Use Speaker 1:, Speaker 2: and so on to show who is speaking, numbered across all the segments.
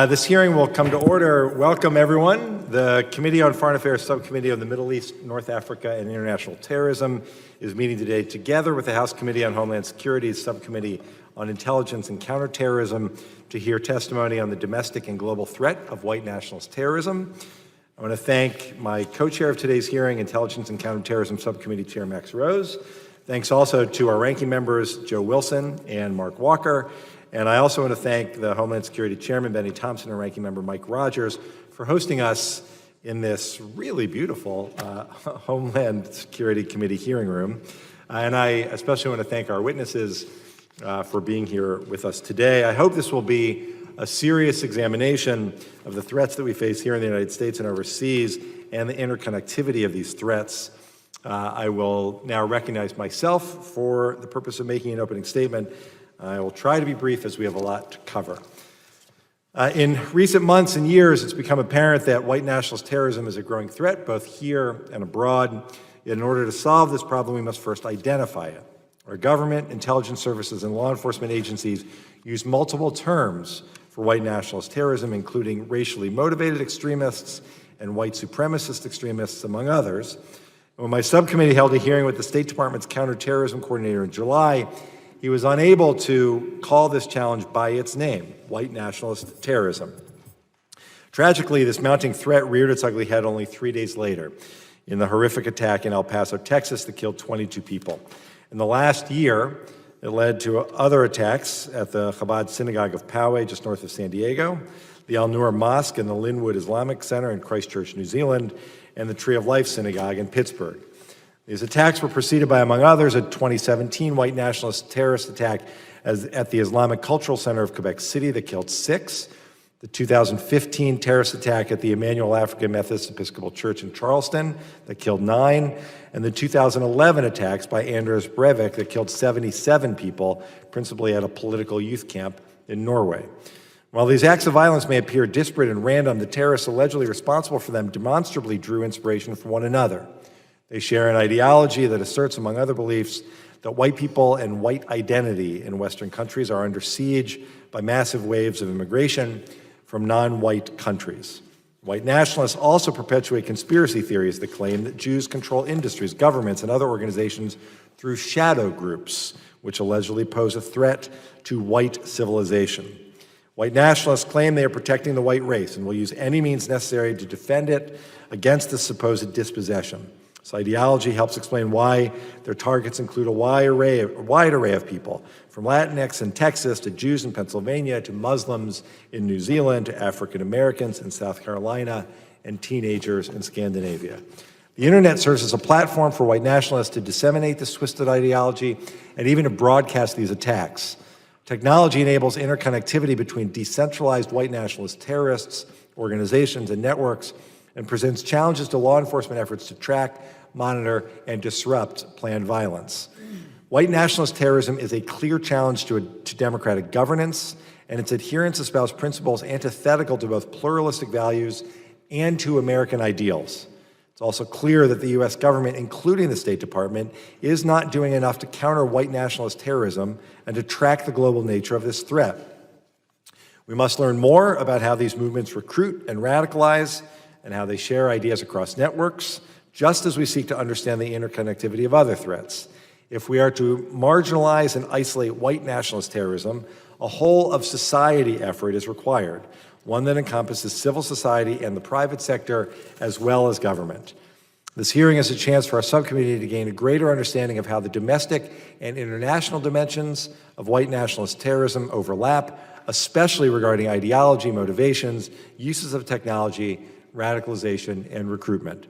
Speaker 1: This hearing will come to order. Welcome, everyone. The Committee on Foreign Affairs Subcommittee on the Middle East, North Africa, and International Terrorism is meeting today together with the House Committee on Homeland Security's Subcommittee on Intelligence and Counterterrorism to hear testimony on the domestic and global threat of white nationalist terrorism. I want to thank my co-chair of today's hearing, Intelligence and Counterterrorism Subcommittee Chair Max Rose. Thanks also to our ranking members, Joe Wilson and Mark Walker. And I also want to thank the Homeland Security Chairman, Benny Thompson, and Ranking Member Mike Rogers for hosting us in this really beautiful Homeland Security Committee hearing room. And I especially want to thank our witnesses for being here with us today. I hope this will be a serious examination of the threats that we face here in the United States and overseas and the interconnectivity of these threats. I will now recognize myself for the purpose of making an opening statement. I will try to be brief as we have a lot to cover. In recent months and years, it's become apparent that white nationalist terrorism is a growing threat, both here and abroad. Yet in order to solve this problem, we must first identify it. Our government, intelligence services, and law enforcement agencies use multiple terms for white nationalist terrorism, including racially motivated extremists and white supremacist extremists, among others. When my subcommittee held a hearing with the State Department's counterterrorism coordinator in July, he was unable to call this challenge by its name, white nationalist terrorism. Tragically, this mounting threat reared its ugly head only 3 days later in the horrific attack in El Paso, Texas, that killed 22 people. In the last year, it led to other attacks at the Chabad Synagogue of Poway, just north of San Diego, the Al Noor Mosque and the Linwood Islamic Center in Christchurch, New Zealand, and the Tree of Life Synagogue in Pittsburgh. These attacks were preceded by, among others, a 2017 white nationalist terrorist attack at the Islamic Cultural Center of Quebec City that killed 6, the 2015 terrorist attack at the Emmanuel African Methodist Episcopal Church in Charleston that killed 9, and the 2011 attacks by Anders Breivik that killed 77 people, principally at a political youth camp in Norway. While these acts of violence may appear disparate and random, the terrorists allegedly responsible for them demonstrably drew inspiration from one another. They share an ideology that asserts, among other beliefs, that white people and white identity in Western countries are under siege by massive waves of immigration from non-white countries. White nationalists also perpetuate conspiracy theories that claim that Jews control industries, governments, and other organizations through shadow groups, which allegedly pose a threat to white civilization. White nationalists claim they are protecting the white race and will use any means necessary to defend it against this supposed dispossession. This ideology helps explain why their targets include a wide array of people, from Latinx in Texas to Jews in Pennsylvania to Muslims in New Zealand to African Americans in South Carolina and teenagers in Scandinavia. The internet serves as a platform for white nationalists to disseminate this twisted ideology and even to broadcast these attacks. Technology enables interconnectivity between decentralized white nationalist terrorists, organizations, and networks, and presents challenges to law enforcement efforts to track, monitor, and disrupt planned violence. White nationalist terrorism is a clear challenge to democratic governance, and its adherents espouse principles antithetical to both pluralistic values and to American ideals. It's also clear that the U.S. government, including the State Department, is not doing enough to counter white nationalist terrorism and to track the global nature of this threat. We must learn more about how these movements recruit and radicalize, and how they share ideas across networks, just as we seek to understand the interconnectivity of other threats. If we are to marginalize and isolate white nationalist terrorism, a whole of society effort is required, one that encompasses civil society and the private sector, as well as government. This hearing is a chance for our subcommittee to gain a greater understanding of how the domestic and international dimensions of white nationalist terrorism overlap, especially regarding ideology, motivations, uses of technology, radicalization, and recruitment.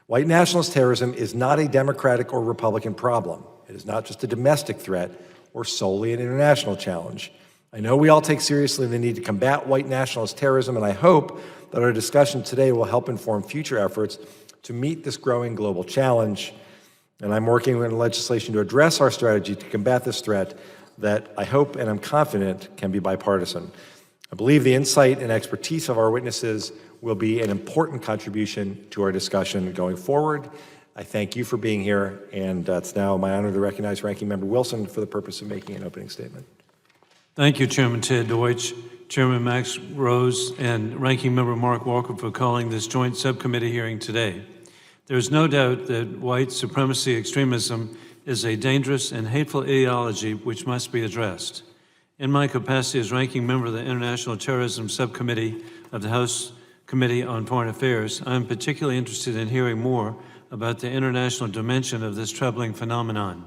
Speaker 1: White nationalist terrorism is not a Democratic or Republican problem. It is not just a domestic threat or solely an international challenge. I know we all take seriously the need to combat white nationalist terrorism, and I hope that our discussion today will help inform future efforts to meet this growing global challenge. And I'm working on legislation to address our strategy to combat this threat that I hope and I'm confident can be bipartisan. I believe the insight and expertise of our witnesses will be an important contribution to our discussion going forward. I thank you for being here, and it's now my honor to recognize Ranking Member Wilson for the purpose of making an opening statement.
Speaker 2: Thank you, Chairman Ted Deutsch, Chairman Max Rose, and Ranking Member Mark Walker for calling this joint subcommittee hearing today. There is no doubt that white supremacy extremism is a dangerous and hateful ideology which must be addressed. In my capacity as Ranking Member of the International Terrorism Subcommittee of the House Committee on Foreign Affairs, I am particularly interested in hearing more about the international dimension of this troubling phenomenon.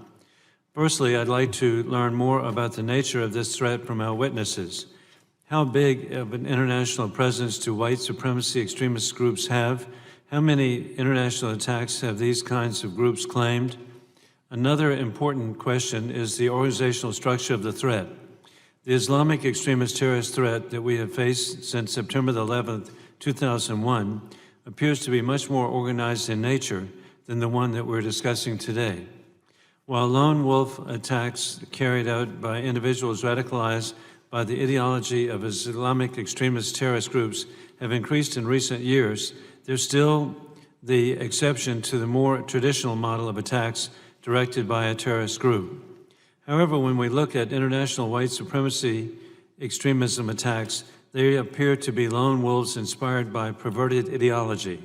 Speaker 2: Firstly, I'd like to learn more about the nature of this threat from our witnesses. How big of an international presence do white supremacy extremist groups have? How many international attacks have these kinds of groups claimed? Another important question is the organizational structure of the threat. The Islamic extremist terrorist threat that we have faced since September 11th, 2001 appears to be much more organized in nature than the one that we're discussing today. While lone wolf attacks carried out by individuals radicalized by the ideology of Islamic extremist terrorist groups have increased in recent years, there's still the exception to the more traditional model of attacks directed by a terrorist group. However, when we look at international white supremacy extremism attacks, they appear to be lone wolves inspired by perverted ideology.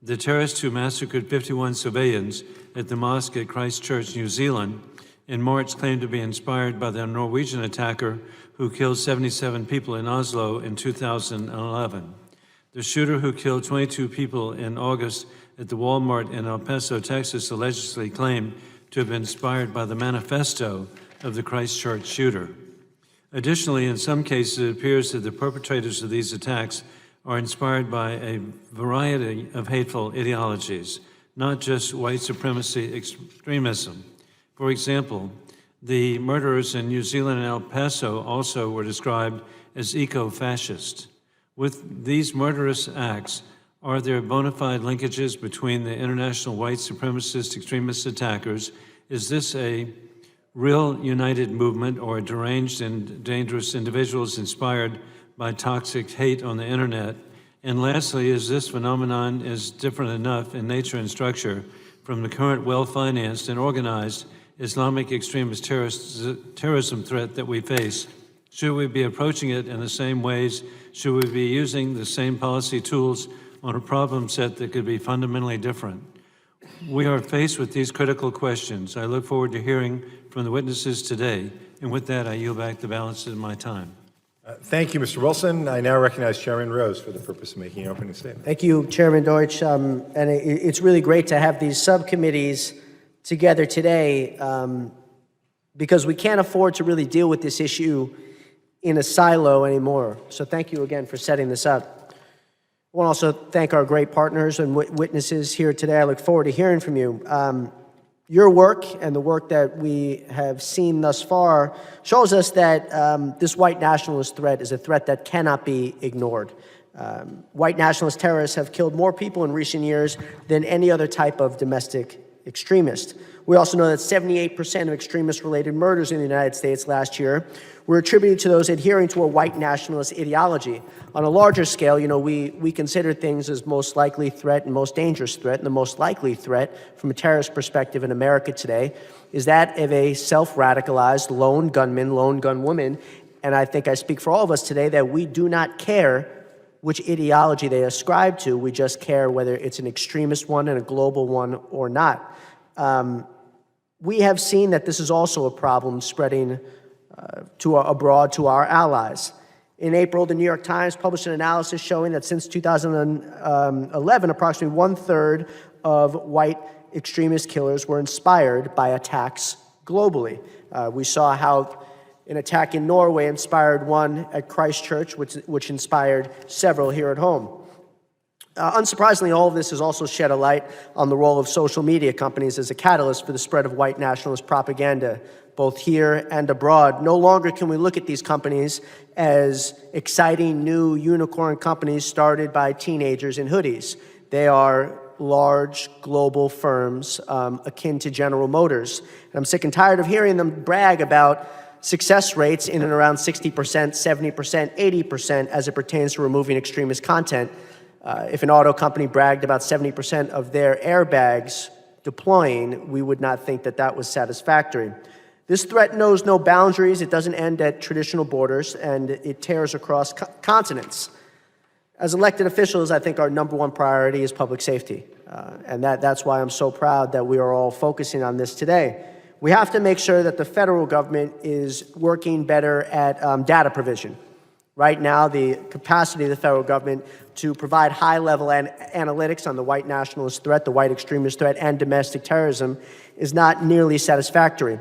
Speaker 2: The terrorists who massacred 51 civilians at the mosque at Christchurch, New Zealand, in March claimed to be inspired by the Norwegian attacker who killed 77 people in Oslo in 2011. The shooter who killed 22 people in August at the Walmart in El Paso, Texas, allegedly claimed to have been inspired by the manifesto of the Christchurch shooter. Additionally, in some cases, it appears that the perpetrators of these attacks are inspired by a variety of hateful ideologies, not just white supremacy extremism. For example, the murderers in New Zealand and El Paso also were described as eco-fascist. With these murderous acts, are there bona fide linkages between the international white supremacist extremist attackers? Is this a real united movement or deranged and dangerous individuals inspired by toxic hate on the internet? And lastly, is this phenomenon is different enough in nature and structure from the current well-financed and organized Islamic extremist terrorism threat that we face? Should we be approaching it in the same ways? Should we be using the same policy tools on a problem set that could be fundamentally different? We are faced with these critical questions. I look forward to hearing from the witnesses today. And with that, I yield back the balance of my time.
Speaker 1: Thank you, Mr. Wilson. I now recognize Chairman Rose for the purpose of making an opening statement.
Speaker 3: Thank you, Chairman Deutsch. And it's really great to have these subcommittees together today because we can't afford to really deal with this issue in a silo anymore. So thank you again for setting this up. I want to also thank our great partners and witnesses here today. I look forward to hearing from you. Your work and the work that we have seen thus far shows us that this white nationalist threat is a threat that cannot be ignored. White nationalist terrorists have killed more people in recent years than any other type of domestic extremist. We also know that 78% of extremist-related murders in the United States last year were attributed to those adhering to a white nationalist ideology. On a larger scale, we consider things as most likely threat and most dangerous threat, and the most likely threat from a terrorist perspective in America today is that of a self-radicalized lone gunman, lone gunwoman, and I think I speak for all of us today that we do not care which ideology they ascribe to. We just care whether it's an extremist one and a global one or not. We have seen that this is also a problem spreading abroad to our allies. In April, the New York Times published an analysis showing that since 2011, approximately 1/3 of white extremist killers were inspired by attacks globally. We saw how an attack in Norway inspired one at Christchurch, which inspired several here at home. Unsurprisingly, all of this has also shed a light on the role of social media companies as a catalyst for the spread of white nationalist propaganda, both here and abroad. No longer can we look at these companies as exciting new unicorn companies started by teenagers in hoodies. They are large global firms akin to General Motors. And I'm sick and tired of hearing them brag about success rates in and around 60%, 70%, 80% as it pertains to removing extremist content. If an auto company bragged about 70% of their airbags deploying, we would not think that that was satisfactory. This threat knows no boundaries, it doesn't end at traditional borders, and it tears across continents. As elected officials, I think our number one priority is public safety, and that's why I'm so proud that we are all focusing on this today. We have to make sure that the federal government is working better at data provision. Right now, the capacity of the federal government to provide high-level analytics on the white nationalist threat, the white extremist threat, and domestic terrorism is not nearly satisfactory.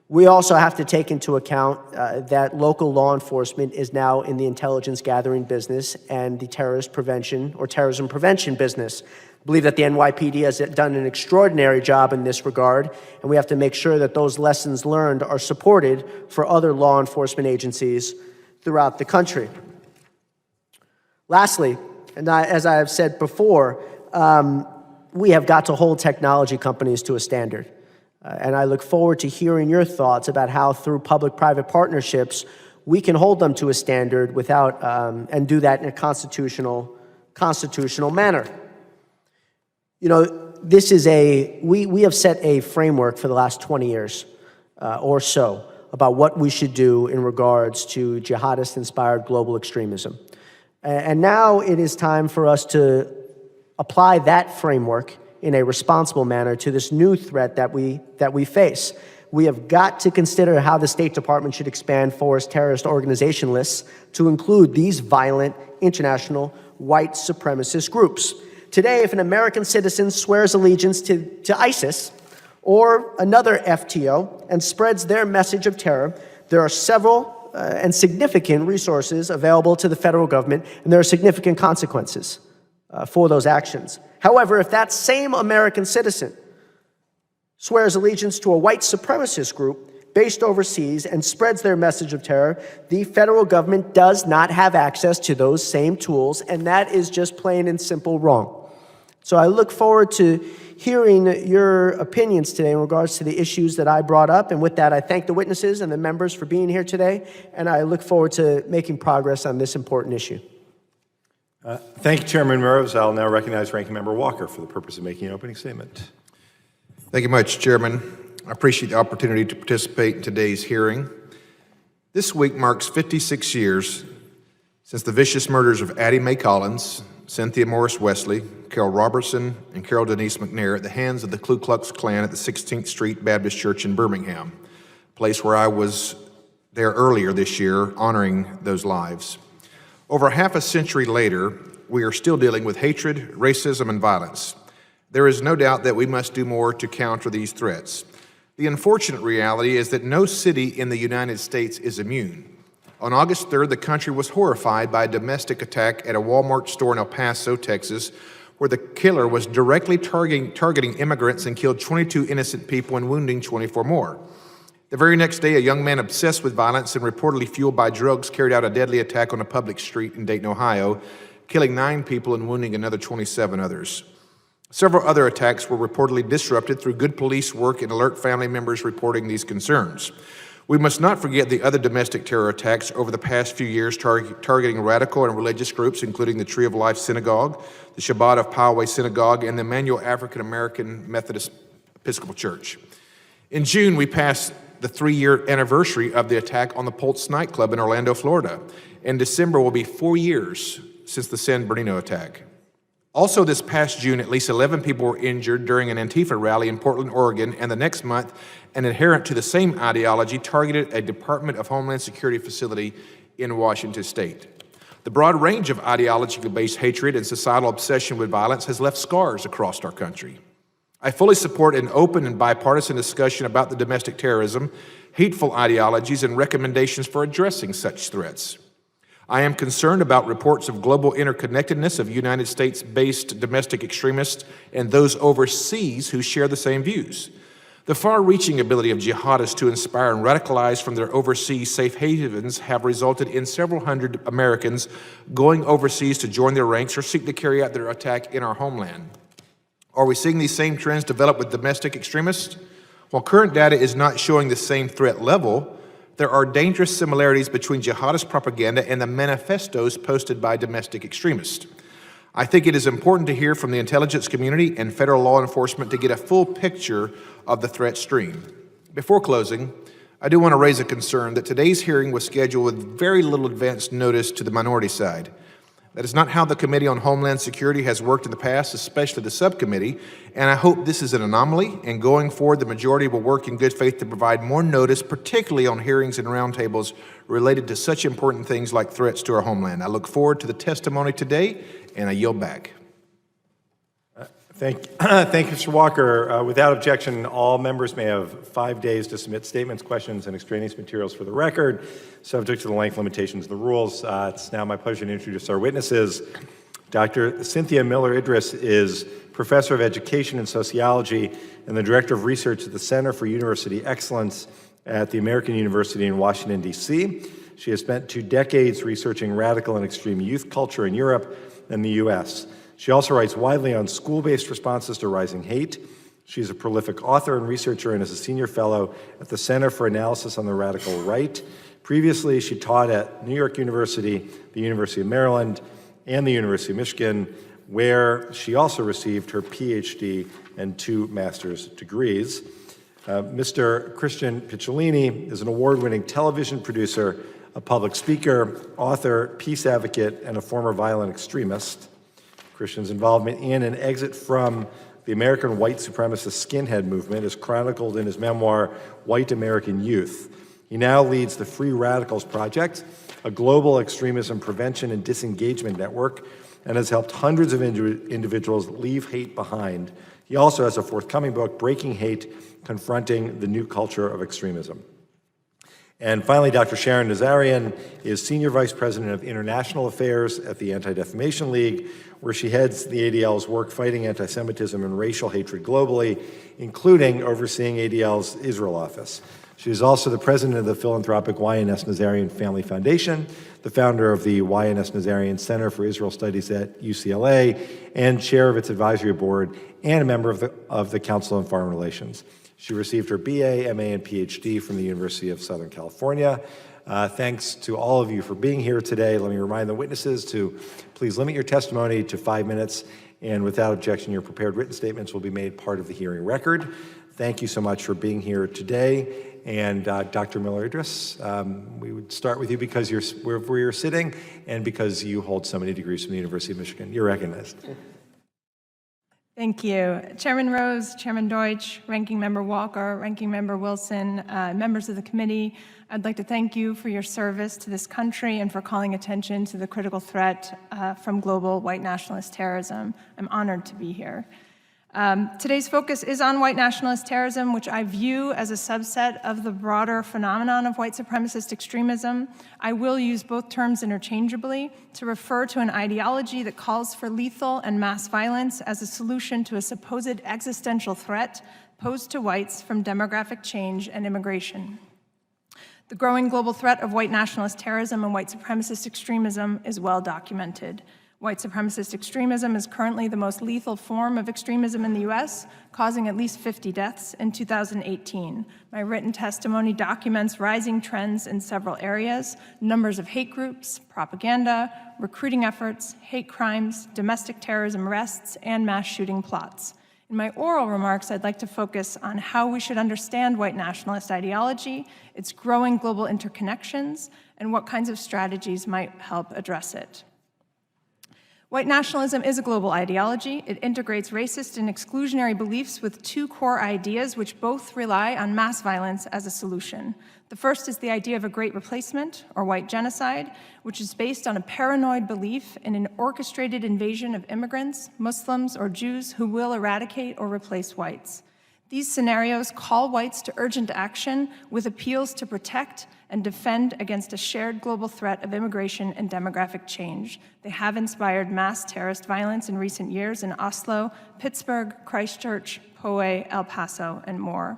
Speaker 3: We also have to take into account that local law enforcement is now in the intelligence gathering business and the terrorist prevention or terrorism prevention business. I believe that the NYPD has done an extraordinary job in this regard, and we have to make sure that those lessons learned are supported for other law enforcement agencies throughout the country. Lastly, and as I have said before, we have got to hold technology companies to a standard. And I look forward to hearing your thoughts about how through public-private partnerships, we can hold them to a standard without, and do that in a constitutional manner. You know, this is we have set a framework for the last 20 years or so about what we should do in regards to jihadist-inspired global extremism. And now it is time for us to apply that framework in a responsible manner to this new threat that we face. We have got to consider how the State Department should expand forest terrorist organization lists to include these violent international white supremacist groups. Today, if an American citizen swears allegiance to ISIS or another FTO and spreads their message of terror, there are several and significant resources available to the federal government, and there are significant consequences for those actions. However, if that same American citizen swears allegiance to a white supremacist group based overseas and spreads their message of terror, the federal government does not have access to those same tools, and that is just plain and simple wrong. So I look forward to hearing your opinions today in regards to the issues that I brought up, and with that, I thank the witnesses and the members for being here today, and I look forward to making progress on this important issue.
Speaker 1: Thank you, Chairman Meadows. I'll now recognize Ranking Member Walker for the purpose of making an opening statement.
Speaker 4: Thank you much, Chairman. I appreciate the opportunity to participate in today's hearing. This week marks 56 years since the vicious murders of Addie Mae Collins, Cynthia Morris Wesley, Carol Robertson, and Carol Denise McNair at the hands of the Ku Klux Klan at the 16th Street Baptist Church in Birmingham, a place where I was there earlier this year honoring those lives. Over half a century later, we are still dealing with hatred, racism, and violence. There is no doubt that we must do more to counter these threats. The unfortunate reality is that no city in the United States is immune. On August 3rd, the country was horrified by a domestic attack at a Walmart store in El Paso, Texas, where the killer was directly targeting immigrants and killed 22 innocent people and wounding 24 more. The very next day, a young man obsessed with violence and reportedly fueled by drugs carried out a deadly attack on a public street in Dayton, Ohio, killing 9 people and wounding another 27 others. Several other attacks were reportedly disrupted through good police work and alert family members reporting these concerns. We must not forget the other domestic terror attacks over the past few years targeting radical and religious groups, including the Tree of Life Synagogue, the Shabbat of Poway Synagogue, and the Emmanuel African American Methodist Episcopal Church. In June, we passed the 3-year anniversary of the attack on the Pulse nightclub in Orlando, Florida. In December will be 4 years since the San Bernardino attack. Also this past June, at least 11 people were injured during an Antifa rally in Portland, Oregon, and the next month, an adherent to the same ideology targeted a Department of Homeland Security facility in Washington state. The broad range of ideological-based hatred and societal obsession with violence has left scars across our country. I fully support an open and bipartisan discussion about the domestic terrorism, hateful ideologies, and recommendations for addressing such threats. I am concerned about reports of global interconnectedness of United States-based domestic extremists and those overseas who share the same views. The far-reaching ability of jihadists to inspire and radicalize from their overseas safe havens have resulted in several hundred Americans going overseas to join their ranks or seek to carry out their attack in our homeland. Are we seeing these same trends develop with domestic extremists? While current data is not showing the same threat level, there are dangerous similarities between jihadist propaganda and the manifestos posted by domestic extremists. I think it is important to hear from the intelligence community and federal law enforcement to get a full picture of the threat stream. Before closing, I do want to raise a concern that today's hearing was scheduled with very little advance notice to the minority side. That is not how the Committee on Homeland Security has worked in the past, especially the subcommittee, and I hope this is an anomaly, and going forward, the majority will work in good faith to provide more notice, particularly on hearings and roundtables related to such important things like threats to our homeland. I look forward to the testimony today, and I yield back.
Speaker 1: Thank you, Mr. Walker. Without objection, all members may have 5 days to submit statements, questions, and extraneous materials for the record, subject to the length limitations of the rules. It's now my pleasure to introduce our witnesses. Dr. Cynthia Miller-Idris is Professor of Education and Sociology and the Director of Research at the Center for University Excellence at the American University in Washington, D.C. She has spent 2 decades researching radical and extreme youth culture in Europe and the U.S. She also writes widely on school-based responses to rising hate. She's a prolific author and researcher and is a senior fellow at the Center for Analysis on the Radical Right. Previously, she taught at New York University, the University of Maryland, and the University of Michigan, where she also received her PhD and 2 master's degrees. Mr. Christian Picciolini is an award-winning television producer, a public speaker, author, peace advocate, and a former violent extremist. Christian's involvement in and exit from the American white supremacist skinhead movement is chronicled in his memoir, White American Youth. He now leads the Free Radicals Project, a global extremism prevention and disengagement network, and has helped hundreds of individuals leave hate behind. He also has a forthcoming book, Breaking Hate, Confronting the New Culture of Extremism. And finally, Dr. Sharon Nazarian is Senior Vice President of International Affairs at the Anti-Defamation League, where she heads the ADL's work fighting anti-Semitism and racial hatred globally, including overseeing ADL's Israel office. She is also the president of the philanthropic YNS Nazarian Family Foundation, the founder of the YNS Nazarian Center for Israel Studies at UCLA, and chair of its advisory board, and a member of the Council on Foreign Relations. She received her BA, MA, and PhD from the University of Southern California. Thanks to all of you for being here today. Let me remind the witnesses to please limit your testimony to 5 minutes, and without objection, your prepared written statements will be made part of the hearing record. Thank you so much for being here today. And Dr. Miller-Idris, we would start with you because you're where you're sitting and because you hold so many degrees from the University of Michigan. You're recognized.
Speaker 5: Thank you. Chairman Rose, Chairman Deutsch, Ranking Member Walker, Ranking Member Wilson, members of the committee, I'd like to thank you for your service to this country and for calling attention to the critical threat from global white nationalist terrorism. I'm honored to be here. Today's focus is on white nationalist terrorism, which I view as a subset of the broader phenomenon of white supremacist extremism. I will use both terms interchangeably to refer to an ideology that calls for lethal and mass violence as a solution to a supposed existential threat posed to whites from demographic change and immigration. The growing global threat of white nationalist terrorism and white supremacist extremism is well documented. White supremacist extremism is currently the most lethal form of extremism in the US, causing at least 50 deaths in 2018. My written testimony documents rising trends in several areas: numbers of hate groups, propaganda, recruiting efforts, hate crimes, domestic terrorism arrests, and mass shooting plots. In my oral remarks, I'd like to focus on how we should understand white nationalist ideology, its growing global interconnections, and what kinds of strategies might help address it. White nationalism is a global ideology. It integrates racist and exclusionary beliefs with 2 core ideas which both rely on mass violence as a solution. The first is the idea of a great replacement, or white genocide, which is based on a paranoid belief in an orchestrated invasion of immigrants, Muslims, or Jews who will eradicate or replace whites. These scenarios call whites to urgent action with appeals to protect and defend against a shared global threat of immigration and demographic change. They have inspired mass terrorist violence in recent years in Oslo, Pittsburgh, Christchurch, Poway, El Paso, and more.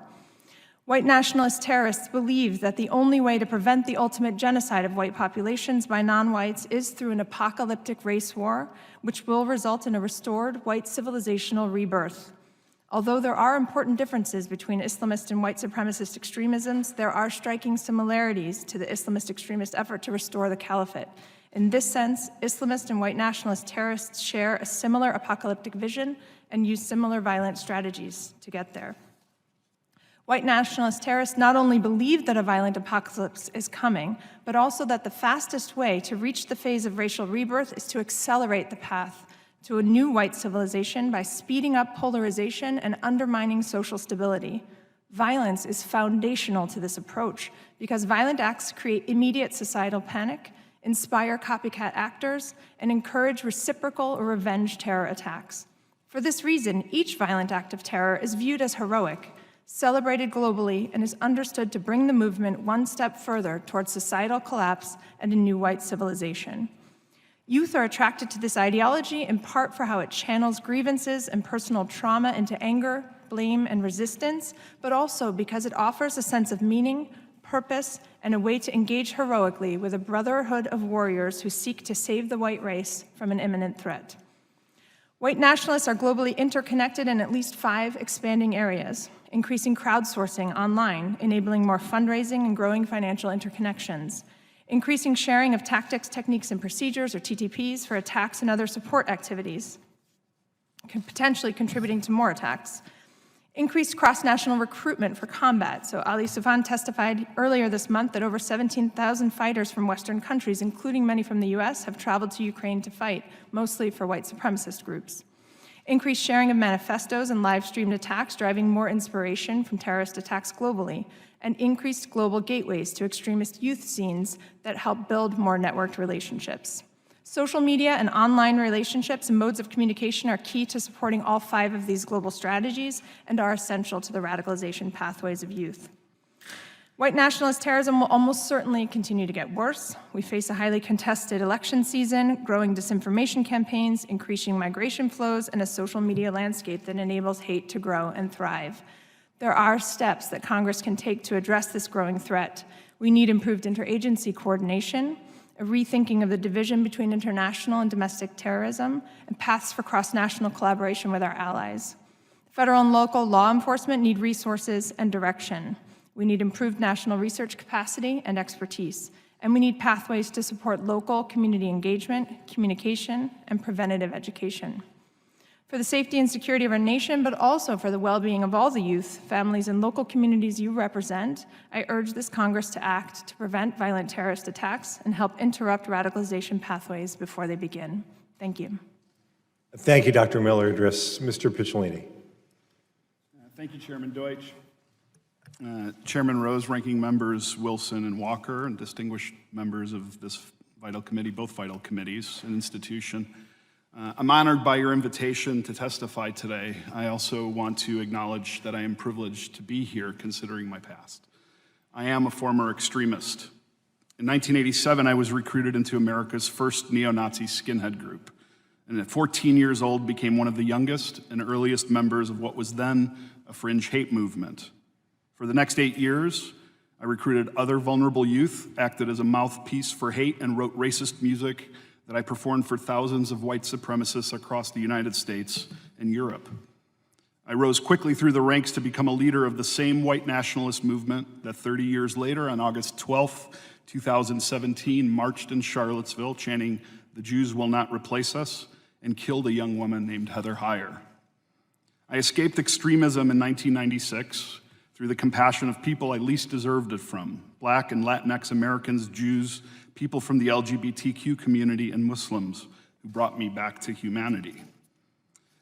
Speaker 5: White nationalist terrorists believe that the only way to prevent the ultimate genocide of white populations by non-whites is through an apocalyptic race war, which will result in a restored white civilizational rebirth. Although there are important differences between Islamist and white supremacist extremisms, there are striking similarities to the Islamist extremist effort to restore the caliphate. In this sense, Islamist and white nationalist terrorists share a similar apocalyptic vision and use similar violent strategies to get there. White nationalist terrorists not only believe that a violent apocalypse is coming, but also that the fastest way to reach the phase of racial rebirth is to accelerate the path to a new white civilization by speeding up polarization and undermining social stability. Violence is foundational to this approach because violent acts create immediate societal panic, inspire copycat actors, and encourage reciprocal or revenge terror attacks. For this reason, each violent act of terror is viewed as heroic, celebrated globally, and is understood to bring the movement one step further towards societal collapse and a new white civilization. Youth are attracted to this ideology in part for how it channels grievances and personal trauma into anger, blame, and resistance, but also because it offers a sense of meaning, purpose, and a way to engage heroically with a brotherhood of warriors who seek to save the white race from an imminent threat. White nationalists are globally interconnected in at least 5 expanding areas: increasing crowdsourcing online, enabling more fundraising and growing financial interconnections; increasing sharing of tactics, techniques, and procedures, or TTPs, for attacks and other support activities, potentially contributing to more attacks; increased cross-national recruitment for combat. So Ali Soufan testified earlier this month that over 17,000 fighters from Western countries, including many from the US, have traveled to Ukraine to fight, mostly for white supremacist groups. Increased sharing of manifestos and live-streamed attacks, driving more inspiration from terrorist attacks globally, and increased global gateways to extremist youth scenes that help build more networked relationships. Social media and online relationships and modes of communication are key to supporting all 5 of these global strategies and are essential to the radicalization pathways of youth. White nationalist terrorism will almost certainly continue to get worse. We face a highly contested election season, growing disinformation campaigns, increasing migration flows, and a social media landscape that enables hate to grow and thrive. There are steps that Congress can take to address this growing threat. We need improved interagency coordination, a rethinking of the division between international and domestic terrorism, and paths for cross-national collaboration with our allies. Federal and local law enforcement need resources and direction. We need improved national research capacity and expertise, and we need pathways to support local community engagement, communication, and preventative education. For the safety and security of our nation, but also for the well-being of all the youth, families, and local communities you represent, I urge this Congress to act to prevent violent terrorist attacks and help interrupt radicalization pathways before they begin. Thank you.
Speaker 1: Thank you, Dr. Miller-Idriss. Mr. Picciolini.
Speaker 6: Thank you, Chairman Deutsch. Chairman Rose, ranking members Wilson and Walker, and distinguished members of this vital committee, both vital committees and institution. I'm honored by your invitation to testify today. I also want to acknowledge that I am privileged to be here considering my past. I am a former extremist. In 1987, I was recruited into America's first neo-Nazi skinhead group, and at 14 years old became one of the youngest and earliest members of what was then a fringe hate movement. For the next 8 years, I recruited other vulnerable youth, acted as a mouthpiece for hate, and wrote racist music that I performed for thousands of white supremacists across the United States and Europe. I rose quickly through the ranks to become a leader of the same white nationalist movement that 30 years later, on August 12th, 2017, marched in Charlottesville chanting, "The Jews will not replace us," and killed a young woman named Heather Heyer. I escaped extremism in 1996 through the compassion of people I least deserved it from: Black and Latinx Americans, Jews, people from the LGBTQ community, and Muslims, who brought me back to humanity.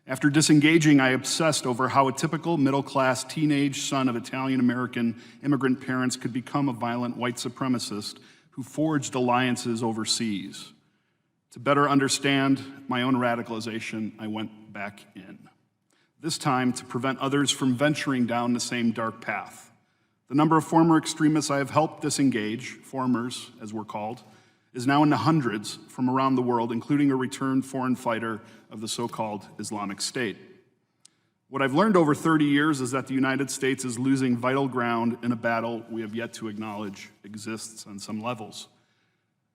Speaker 6: After disengaging, I obsessed over how a typical middle-class teenage son of Italian-American immigrant parents could become a violent white supremacist who forged alliances overseas. To better understand my own radicalization, I went back in, this time to prevent others from venturing down the same dark path. The number of former extremists I have helped disengage, formers as we're called, is now in the hundreds from around the world, including a returned foreign fighter of the so-called Islamic State. What I've learned over 30 years is that the United States is losing vital ground in a battle we have yet to acknowledge exists on some levels.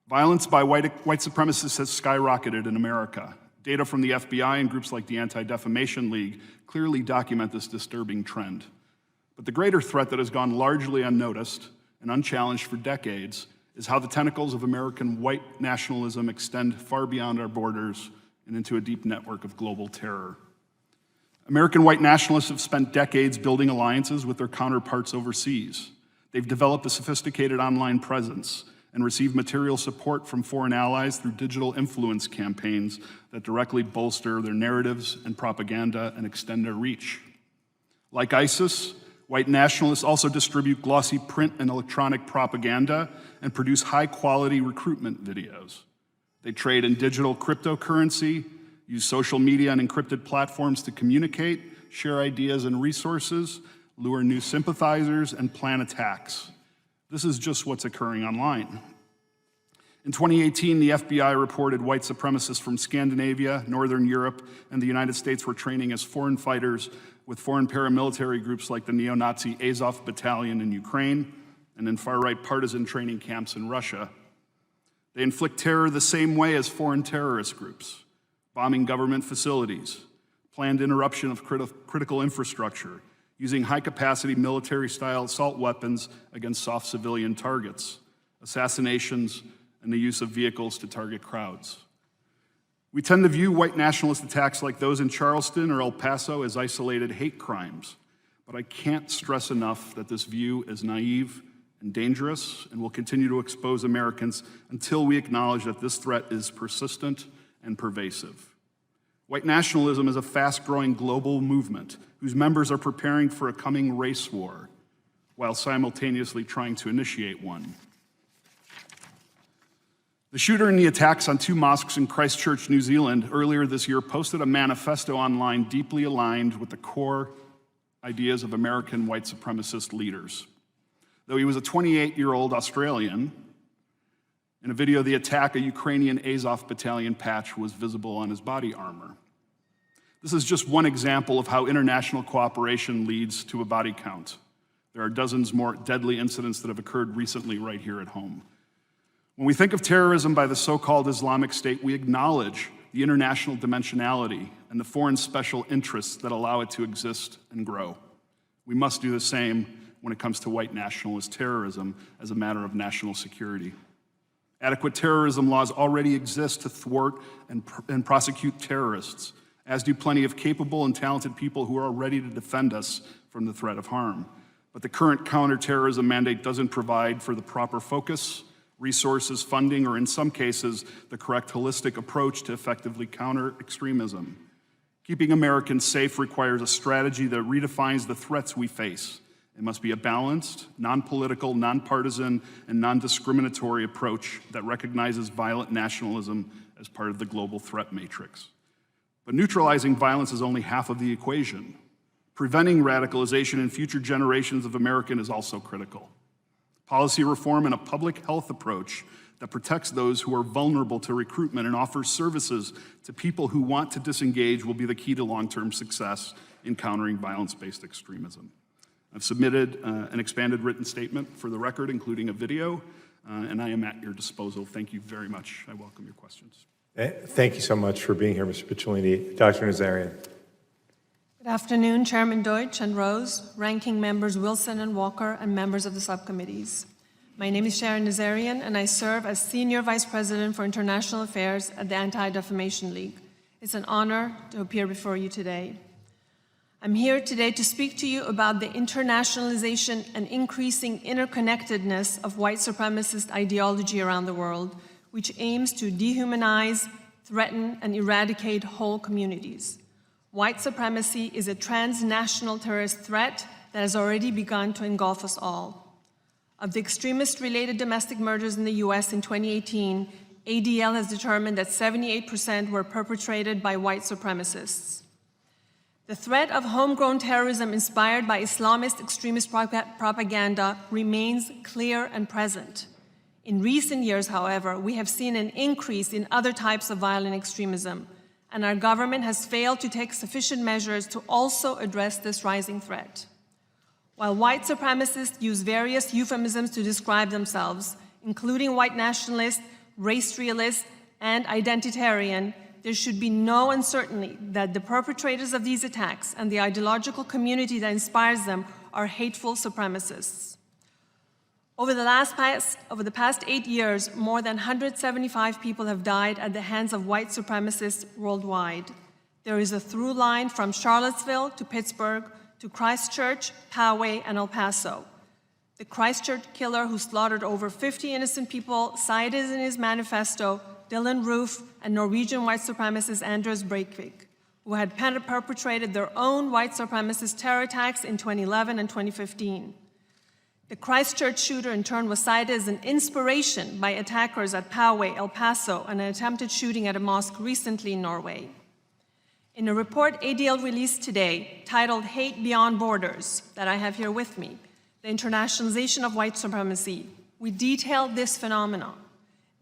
Speaker 6: Violence by white supremacists has skyrocketed in America. Data from the FBI and groups like the Anti-Defamation League clearly document this disturbing trend. But the greater threat that has gone largely unnoticed and unchallenged for decades is how the tentacles of American white nationalism extend far beyond our borders and into a deep network of global terror. American white nationalists have spent decades building alliances with their counterparts overseas. They've developed a sophisticated online presence and received material support from foreign allies through digital influence campaigns that directly bolster their narratives and propaganda and extend their reach. Like ISIS, white nationalists also distribute glossy print and electronic propaganda and produce high-quality recruitment videos. They trade in digital cryptocurrency, use social media and encrypted platforms to communicate, share ideas and resources, lure new sympathizers, and plan attacks. This is just what's occurring online. In 2018, the FBI reported white supremacists from Scandinavia, Northern Europe, and the United States were training as foreign fighters with foreign paramilitary groups like the neo-Nazi Azov Battalion in Ukraine and in far-right partisan training camps in Russia. They inflict terror the same way as foreign terrorist groups, bombing government facilities, planned interruption of critical infrastructure, using high-capacity military-style assault weapons against soft civilian targets, assassinations, and the use of vehicles to target crowds. We tend to view white nationalist attacks like those in Charleston or El Paso as isolated hate crimes, but I can't stress enough that this view is naive and dangerous and will continue to expose Americans until we acknowledge that this threat is persistent and pervasive. White nationalism is a fast-growing global movement whose members are preparing for a coming race war while simultaneously trying to initiate one. The shooter in the attacks on 2 mosques in Christchurch, New Zealand, earlier this year posted a manifesto online deeply aligned with the core ideas of American white supremacist leaders. Though he was a 28-year-old Australian, in a video of the attack, a Ukrainian Azov Battalion patch was visible on his body armor. This is just one example of how international cooperation leads to a body count. There are dozens more deadly incidents that have occurred recently right here at home. When we think of terrorism by the so-called Islamic State, we acknowledge the international dimensionality and the foreign special interests that allow it to exist and grow. We must do the same when it comes to white nationalist terrorism as a matter of national security. Adequate terrorism laws already exist to thwart and prosecute terrorists, as do plenty of capable and talented people who are ready to defend us from the threat of harm. But the current counterterrorism mandate doesn't provide for the proper focus, resources, funding, or in some cases, the correct holistic approach to effectively counter extremism. Keeping Americans safe requires a strategy that redefines the threats we face. It must be a balanced, non-political, non-partisan, and non-discriminatory approach that recognizes violent nationalism as part of the global threat matrix. But neutralizing violence is only half of the equation. Preventing radicalization in future generations of Americans is also critical. Policy reform and a public health approach that protects those who are vulnerable to recruitment and offers services to people who want to disengage will be the key to long-term success in countering violence-based extremism. I've submitted an expanded written statement for the record, including a video, and I am at your disposal. Thank you very much. I welcome your questions.
Speaker 1: Thank you so much for being here, Mr. Picciolini. Dr. Nazarian.
Speaker 7: Good afternoon, Chairman Deutsch and Rose, ranking members Wilson and Walker, and members of the subcommittees. My name is Sharon Nazarian, and I serve as Senior Vice President for International Affairs at the Anti-Defamation League. It's an honor to appear before you today. I'm here today to speak to you about the internationalization and increasing interconnectedness of white supremacist ideology around the world, which aims to dehumanize, threaten, and eradicate whole communities. White supremacy is a transnational terrorist threat that has already begun to engulf us all. Of the extremist-related domestic murders in the US in 2018, ADL has determined that 78% were perpetrated by white supremacists. The threat of homegrown terrorism inspired by Islamist extremist propaganda remains clear and present. In recent years, however, we have seen an increase in other types of violent extremism, and our government has failed to take sufficient measures to also address this rising threat. While white supremacists use various euphemisms to describe themselves, including white nationalist, race realist, and identitarian, there should be no uncertainty that the perpetrators of these attacks and the ideological community that inspires them are hateful supremacists. Over the past 8 years, more than 175 people have died at the hands of white supremacists worldwide. There is a through line from Charlottesville to Pittsburgh to Christchurch, Poway, and El Paso. The Christchurch killer who slaughtered over 50 innocent people cited in his manifesto Dylan Roof and Norwegian white supremacist Anders Breivik, who had perpetrated their own white supremacist terror attacks in 2011 and 2015. The Christchurch shooter, in turn, was cited as an inspiration by attackers at Poway, El Paso, and an attempted shooting at a mosque recently in Norway. In a report ADL released today, titled Hate Beyond Borders, that I have here with me, The Internationalization of White Supremacy, we detail this phenomenon.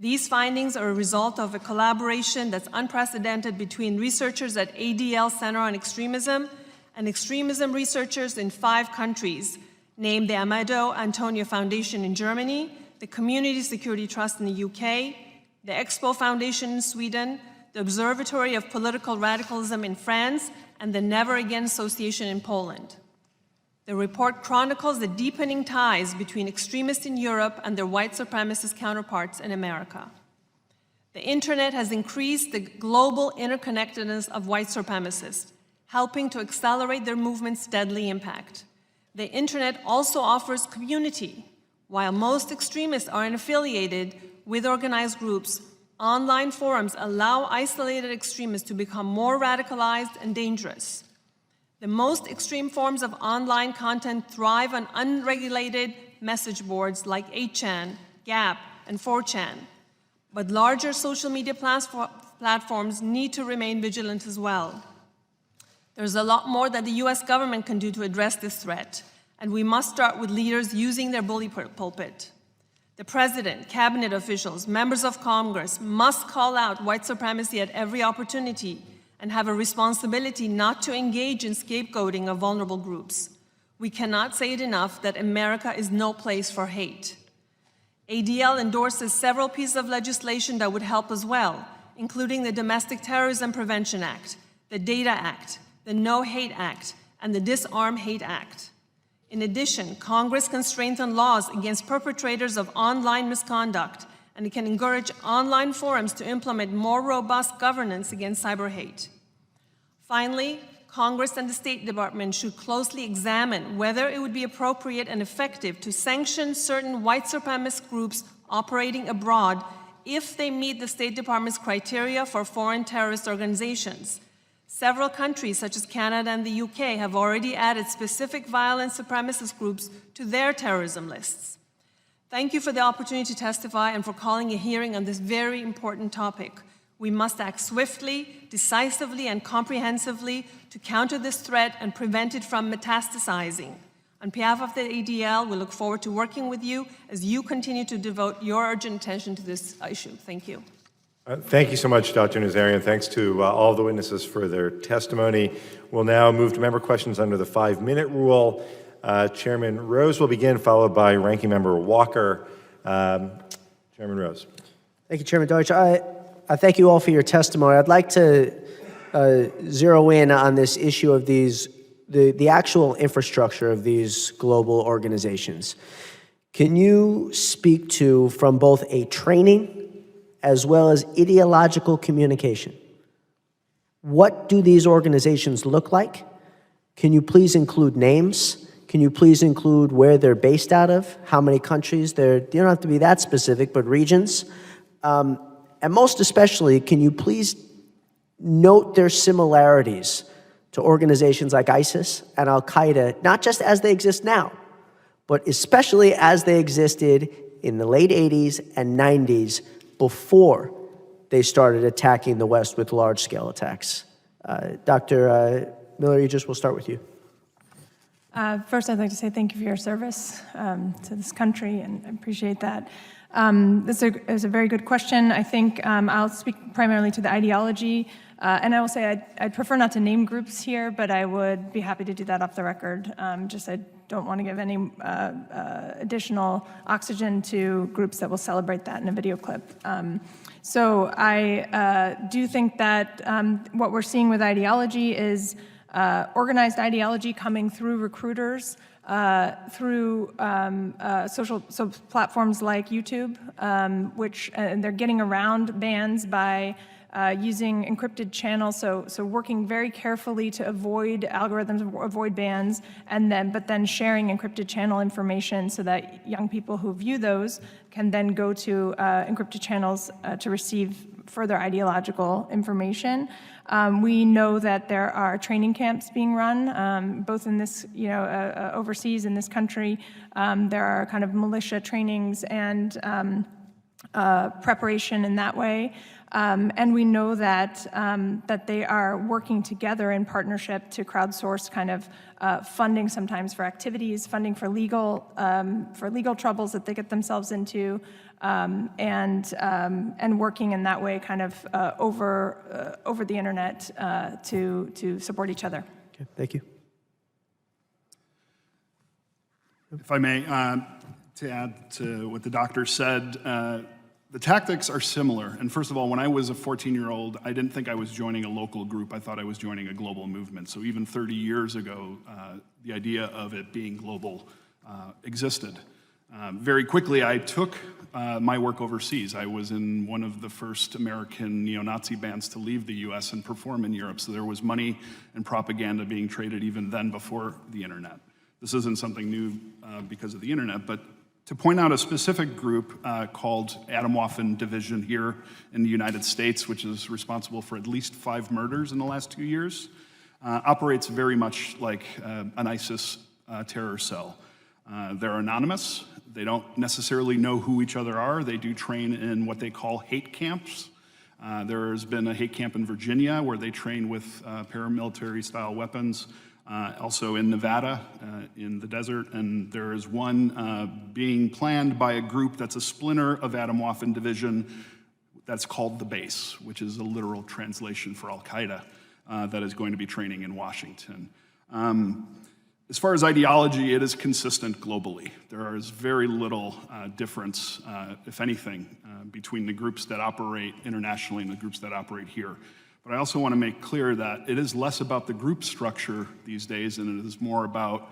Speaker 7: These findings are a result of a collaboration that's unprecedented between researchers at ADL Center on Extremism and extremism researchers in 5 countries, named the Amadeo Antonio Foundation in Germany, the Community Security Trust in the UK, the Expo Foundation in Sweden, the Observatory of Political Radicalism in France, and the Never Again Association in Poland. The report chronicles the deepening ties between extremists in Europe and their white supremacist counterparts in America. The internet has increased the global interconnectedness of white supremacists, helping to accelerate their movement's deadly impact. The internet also offers community. While most extremists are unaffiliated with organized groups, online forums allow isolated extremists to become more radicalized and dangerous. The most extreme forms of online content thrive on unregulated message boards like 8chan, Gap, and 4chan. But larger social media platforms need to remain vigilant as well. There's a lot more that the US government can do to address this threat, and we must start with leaders using their bully pulpit. The president, cabinet officials, members of Congress must call out white supremacy at every opportunity and have a responsibility not to engage in scapegoating of vulnerable groups. We cannot say it enough that America is no place for hate. ADL endorses several pieces of legislation that would help as well, including the Domestic Terrorism Prevention Act, the Data Act, the No Hate Act, and the Disarm Hate Act. In addition, Congress can strengthen laws against perpetrators of online misconduct, and it can encourage online forums to implement more robust governance against cyber hate. Finally, Congress and the State Department should closely examine whether it would be appropriate and effective to sanction certain white supremacist groups operating abroad if they meet the State Department's criteria for foreign terrorist organizations. Several countries, such as Canada and the UK, have already added specific violent supremacist groups to their terrorism lists. Thank you for the opportunity to testify and for calling a hearing on this very important topic. We must act swiftly, decisively, and comprehensively to counter this threat and prevent it from metastasizing. On behalf of the ADL, we look forward to working with you as you continue to devote your urgent attention to this issue. Thank you.
Speaker 1: Thank you so much, Dr. Nazarian. Thanks to all of the witnesses for their testimony. We'll now move to member questions under the 5-minute rule. Chairman Rose will begin, followed by Ranking Member Walker. Chairman Rose.
Speaker 3: Thank you, Chairman Deutsch. I thank you all for your testimony. I'd like to zero in on this issue of the actual infrastructure of these global organizations. Can you speak to, from both a training as well as ideological communication, what do these organizations look like? Can you please include names? Can you please include where they're based out of? How many countries? You don't have to be that specific, but regions. And most especially, can you please note their similarities to organizations like ISIS and Al-Qaeda, not just as they exist now, but especially as they existed in the late 80s and 90s before they started attacking the West with large-scale attacks. Dr. Miller-Aegis, we'll start with you.
Speaker 5: First, I'd like to say thank you for your service to this country, and I appreciate that. This is a very good question. I think I'll speak primarily to the ideology, and I will say I'd prefer not to name groups here, but I would be happy to do that off the record. Just I don't want to give any additional oxygen to groups that will celebrate that in a video clip. So I do think that what we're seeing with ideology is organized ideology coming through recruiters, through social platforms like YouTube, and they're getting around bans by using encrypted channels, so working very carefully to avoid algorithms, avoid bans, but then sharing encrypted channel information so that young people who view those can then go to encrypted channels to receive further ideological information. We know that there are training camps being run, both in this, overseas in this country. There are kind of militia trainings and preparation in that way. And we know that that they are working together in partnership to crowdsource kind of funding sometimes for activities, funding for legal troubles that they get themselves into, and working in that way kind of over the internet to support each other.
Speaker 3: Okay, thank you.
Speaker 6: If I may, to add to what the doctor said, the tactics are similar. And first of all, when I was a 14-year-old, I didn't think I was joining a local group. I thought I was joining a global movement. So even 30 years ago, the idea of it being global existed. Very quickly, I took my work overseas. I was in one of the first American neo-Nazi bands to leave the US and perform in Europe. So there was money and propaganda being traded even then before the internet. This isn't something new because of the internet, but to point out a specific group called Atomwaffen Division here in the United States, which is responsible for at least 5 murders in the last 2 years, operates very much like an ISIS terror cell. They're anonymous. They don't necessarily know who each other are. They do train in what they call hate camps. There's been a hate camp in Virginia where they train with paramilitary-style weapons. Also in Nevada, in the desert, and there is one being planned by a group that's a splinter of Atomwaffen Division that's called the Base, which is a literal translation for Al-Qaeda that is going to be training in Washington. As far as ideology, it is consistent globally. There is very little difference, if anything, between the groups that operate internationally and the groups that operate here. But I also want to make clear that it is less about the group structure these days, and it is more about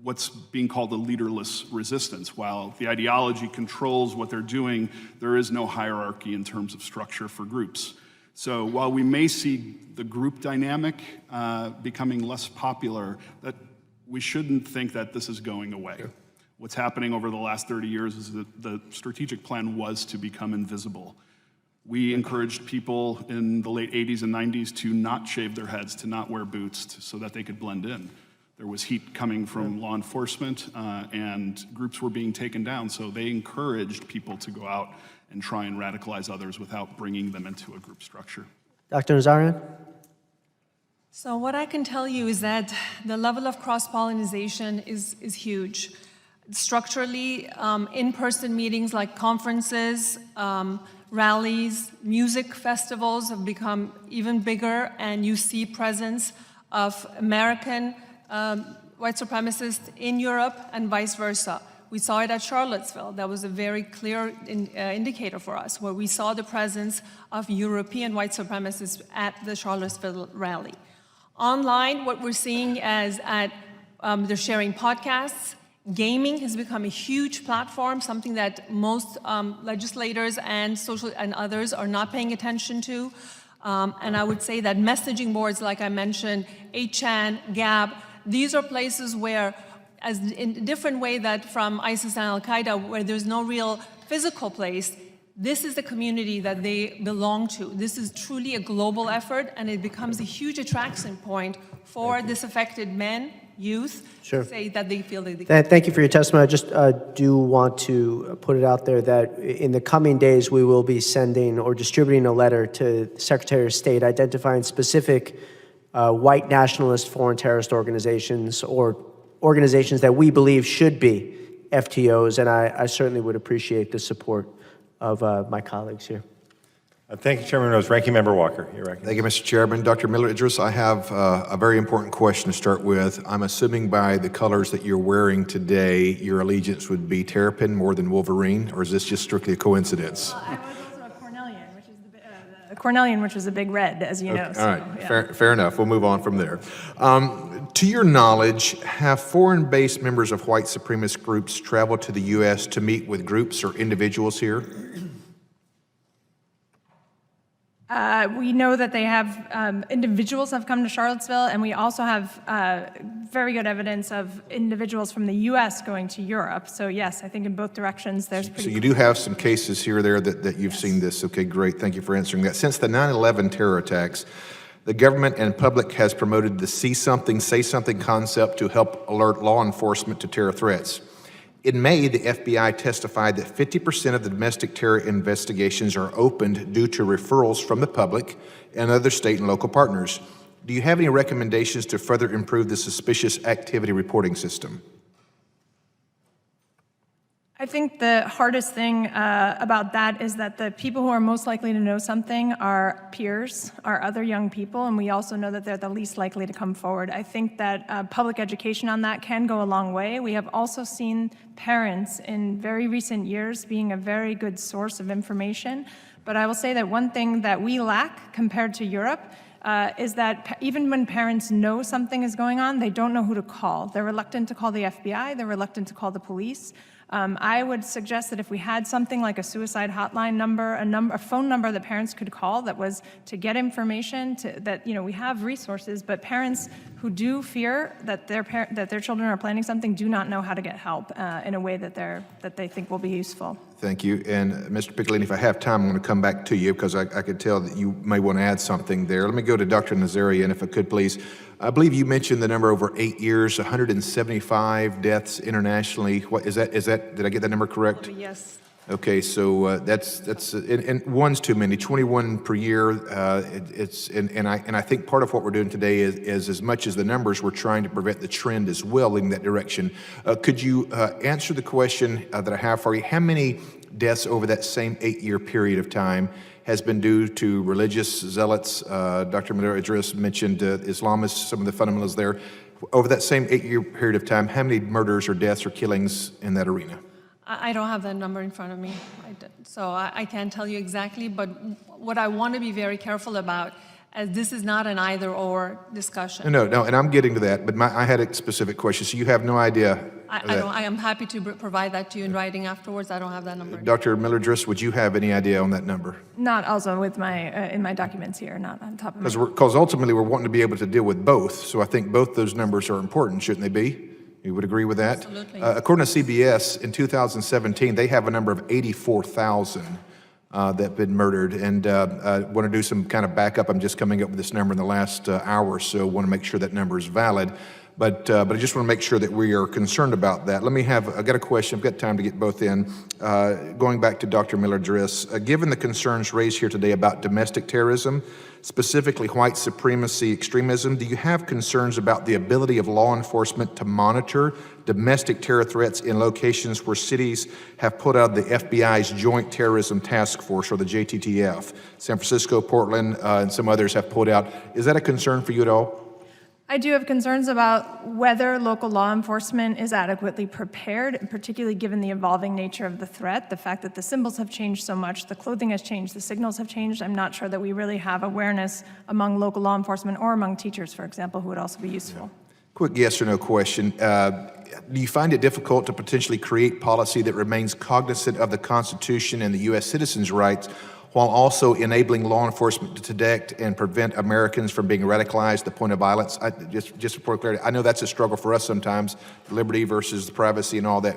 Speaker 6: what's being called a leaderless resistance. While the ideology controls what they're doing, there is no hierarchy in terms of structure for groups. So while we may see the group dynamic becoming less popular, that we shouldn't think that this is going away. Sure. What's happening over the last 30 years is that the strategic plan was to become invisible. We encouraged people in the late 80s and 90s to not shave their heads, to not wear boots, so that they could blend in. There was heat coming from law enforcement, and groups were being taken down, so they encouraged people to go out and try and radicalize others without bringing them into a group structure.
Speaker 3: Dr. Nazarian?
Speaker 7: So what I can tell you is that the level of cross-pollination is huge. Structurally, in-person meetings like conferences, rallies, music festivals have become even bigger, and you see presence of American white supremacists in Europe and vice versa. We saw it at Charlottesville. That was a very clear indicator for us, where we saw the presence of European white supremacists at the Charlottesville rally. Online, what we're seeing is they're sharing podcasts. Gaming has become a huge platform, something that most legislators and others are not paying attention to. And I would say that messaging boards, like I mentioned, 8chan, Gab, these are places where, as in a different way that from ISIS and Al-Qaeda, where there's no real physical place, this is the community that they belong to. This is truly a global effort, and it becomes a huge attraction point for disaffected men, youth,
Speaker 3: Sure.
Speaker 7: to say that they feel that they
Speaker 3: Thank you for your testimony. I just do want to put it out there that in the coming days, we will be sending or distributing a letter to the Secretary of State identifying specific white nationalist foreign terrorist organizations or organizations that we believe should be FTOs, and I certainly would appreciate the support of my colleagues here.
Speaker 1: Thank you, Chairman Rose. Ranking Member Walker, you're recognized.
Speaker 4: Thank you, Mr. Chairman. Dr. Miller-Idris, I have a very important question to start with. I'm assuming by the colors that you're wearing today, your allegiance would be Terrapin more than Wolverine, or is this just strictly a coincidence?
Speaker 5: Well, I was also a Cornellian, which is the Cornellian, which was a big red, as you know.
Speaker 4: Okay,
Speaker 5: So,
Speaker 4: all right,
Speaker 5: yeah.
Speaker 4: fair enough. We'll move on from there. To your knowledge, have foreign-based members of white supremacist groups traveled to the U.S. to meet with groups or individuals here?
Speaker 5: We know that they have individuals have come to Charlottesville, and we also have very good evidence of individuals from the U.S. going to Europe. So yes, I think in both directions there's pretty.
Speaker 4: So you do have some cases here or there that you've seen this. Okay, great. Thank you for answering that. Since the 9/11 terror attacks, the government and public has promoted the see something, say something concept to help alert law enforcement to terror threats. In May, the FBI testified that 50% of the domestic terror investigations are opened due to referrals from the public and other state and local partners. Do you have any recommendations to further improve the suspicious activity reporting system?
Speaker 5: I think the hardest thing about that is that the people who are most likely to know something are peers, are other young people, and we also know that they're the least likely to come forward. I think that public education on that can go a long way. We have also seen parents in very recent years being a very good source of information, but I will say that one thing that we lack compared to Europe is that even when parents know something is going on, they don't know who to call. They're reluctant to call the FBI, they're reluctant to call the police. I would suggest that if we had something like a suicide hotline number, a phone number that parents could call that was to get information, that we have resources, but parents who do fear that their children are planning something do not know how to get help in a way that they think will be useful.
Speaker 4: Thank you. And Mr. Piccolini, if I have time, I'm going to come back to you because I could tell that you may want to add something there. Let me go to Dr. Nazarian, if I could, please. I believe you mentioned the number over 8 years, 175 deaths internationally. What is that? Did I get that number correct?
Speaker 7: Yes.
Speaker 4: Okay, so and one's too many. 21 per year. And I think part of what we're doing today is as much as the numbers, we're trying to prevent the trend as well in that direction. Could you answer the question that I have for you? How many deaths over that same 8-year period of time has been due to religious zealots? Dr. Idris mentioned Islamists, some of the fundamentals there. Over that same 8-year period of time, how many murders or deaths or killings in that arena?
Speaker 7: I don't have that number in front of me, so I can't tell you exactly, but what I want to be very careful about, as this is not an either-or discussion.
Speaker 4: No, and I'm getting to that, but I had a specific question, so you have no idea.
Speaker 7: I am happy to provide that to you in writing afterwards. I don't have that number.
Speaker 4: Dr. Miller-Driss, would you have any idea on that number?
Speaker 5: Not also with in my documents here, not on top of my.
Speaker 4: Because ultimately we're wanting to be able to deal with both, so I think both those numbers are important, shouldn't they be? You would agree with that?
Speaker 7: Absolutely.
Speaker 4: According to CBS, in 2017, they have a number of 84,000 that have been murdered. And I want to do some kind of backup. I'm just coming up with this number in the last hour or so. I want to make sure that number is valid. But I just want to make sure that we are concerned about that. I've got a question. I've got time to get both in. Going back to Dr. Miller-Driss, given the concerns raised here today about domestic terrorism, specifically white supremacy extremism, do you have concerns about the ability of law enforcement to monitor domestic terror threats in locations where cities have put out the FBI's Joint Terrorism Task Force, or the JTTF? San Francisco, Portland, and some others have pulled out. Is that a concern for you at all?
Speaker 5: I do have concerns about whether local law enforcement is adequately prepared, particularly given the evolving nature of the threat, the fact that the symbols have changed so much, the clothing has changed, the signals have changed. I'm not sure that we really have awareness among local law enforcement or among teachers, for example, who would also be useful.
Speaker 4: Quick yes or no question. Do you find it difficult to potentially create policy that remains cognizant of the Constitution and the U.S. citizens' rights, while also enabling law enforcement to detect and prevent Americans from being radicalized to the point of violence? Just for clarity, I know that's a struggle for us sometimes, liberty versus privacy and all that.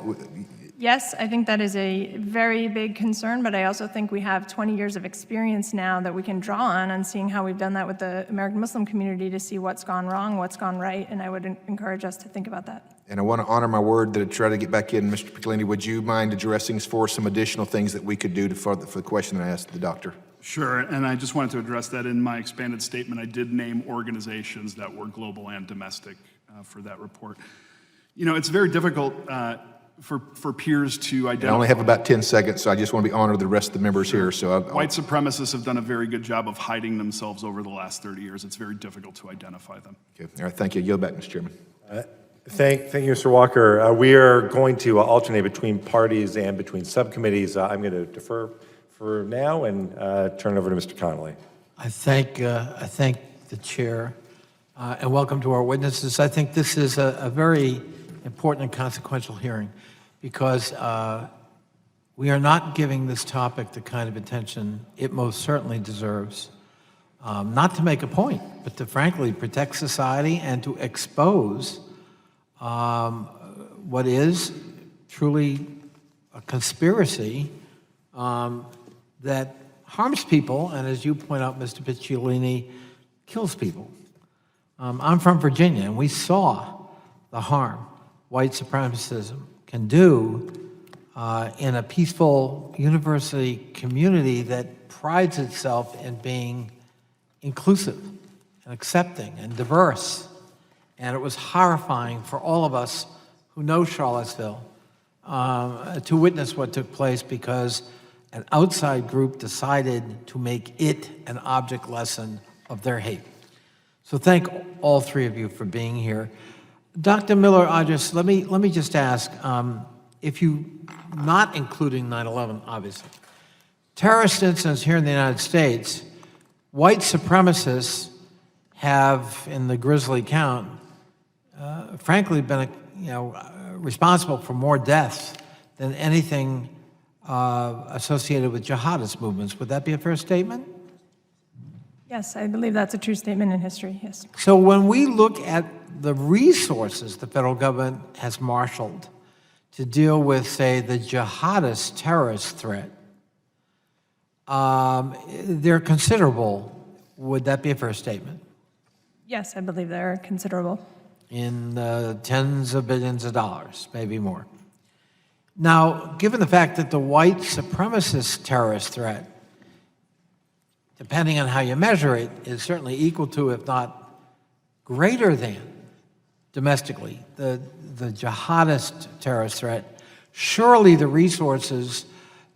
Speaker 5: Yes, I think that is a very big concern, but I also think we have 20 years of experience now that we can draw on seeing how we've done that with the American Muslim community to see what's gone wrong, what's gone right, and I would encourage us to think about that.
Speaker 4: And I want to honor my word that I try to get back in. Mr. Piccolini, would you mind addressing for some additional things that we could do for the question that I asked the doctor?
Speaker 6: Sure, and I just wanted to address that in my expanded statement. I did name organizations that were global and domestic for that report. You know, it's very difficult for peers to identify.
Speaker 4: I only have about 10 seconds, so I just want to be honored of the rest of the members here. So
Speaker 6: White supremacists have done a very good job of hiding themselves over the last 30 years. It's very difficult to identify them.
Speaker 4: Okay. All right, thank you. Yield back, Mr. Chairman.
Speaker 1: Thank you, Mr. Walker. We are going to alternate between parties and between subcommittees. I'm going to defer for now and turn it over to Mr. Connolly.
Speaker 8: I thank the chair and welcome to our witnesses. I think this is a very important and consequential hearing because we are not giving this topic the kind of attention it most certainly deserves. not to make a point, but to frankly protect society and to expose what is truly a conspiracy that harms people, and as you point out, Mr. Picciolini, kills people. I'm from Virginia, and we saw the harm white supremacism can do in a peaceful university community that prides itself in being inclusive and accepting and diverse. And it was horrifying for all of us who know Charlottesville to witness what took place because an outside group decided to make it an object lesson of their hate. So thank all three of you for being here. Dr. Miller-Odgers, let me just ask, if you, not including 9/11, obviously, terrorist incidents here in the United States, white supremacists have, in the grisly count, frankly been, responsible for more deaths than anything associated with jihadist movements. Would that be a fair statement?
Speaker 5: Yes, I believe that's a true statement in history, yes.
Speaker 8: So when we look at the resources the federal government has marshaled to deal with, say, the jihadist terrorist threat, they're considerable. Would that be a fair statement?
Speaker 5: Yes, I believe they're considerable.
Speaker 8: In tens of billions of dollars, maybe more. Now, given the fact that the white supremacist terrorist threat, depending on how you measure it, is certainly equal to, if not greater than, domestically, the jihadist terrorist threat, surely the resources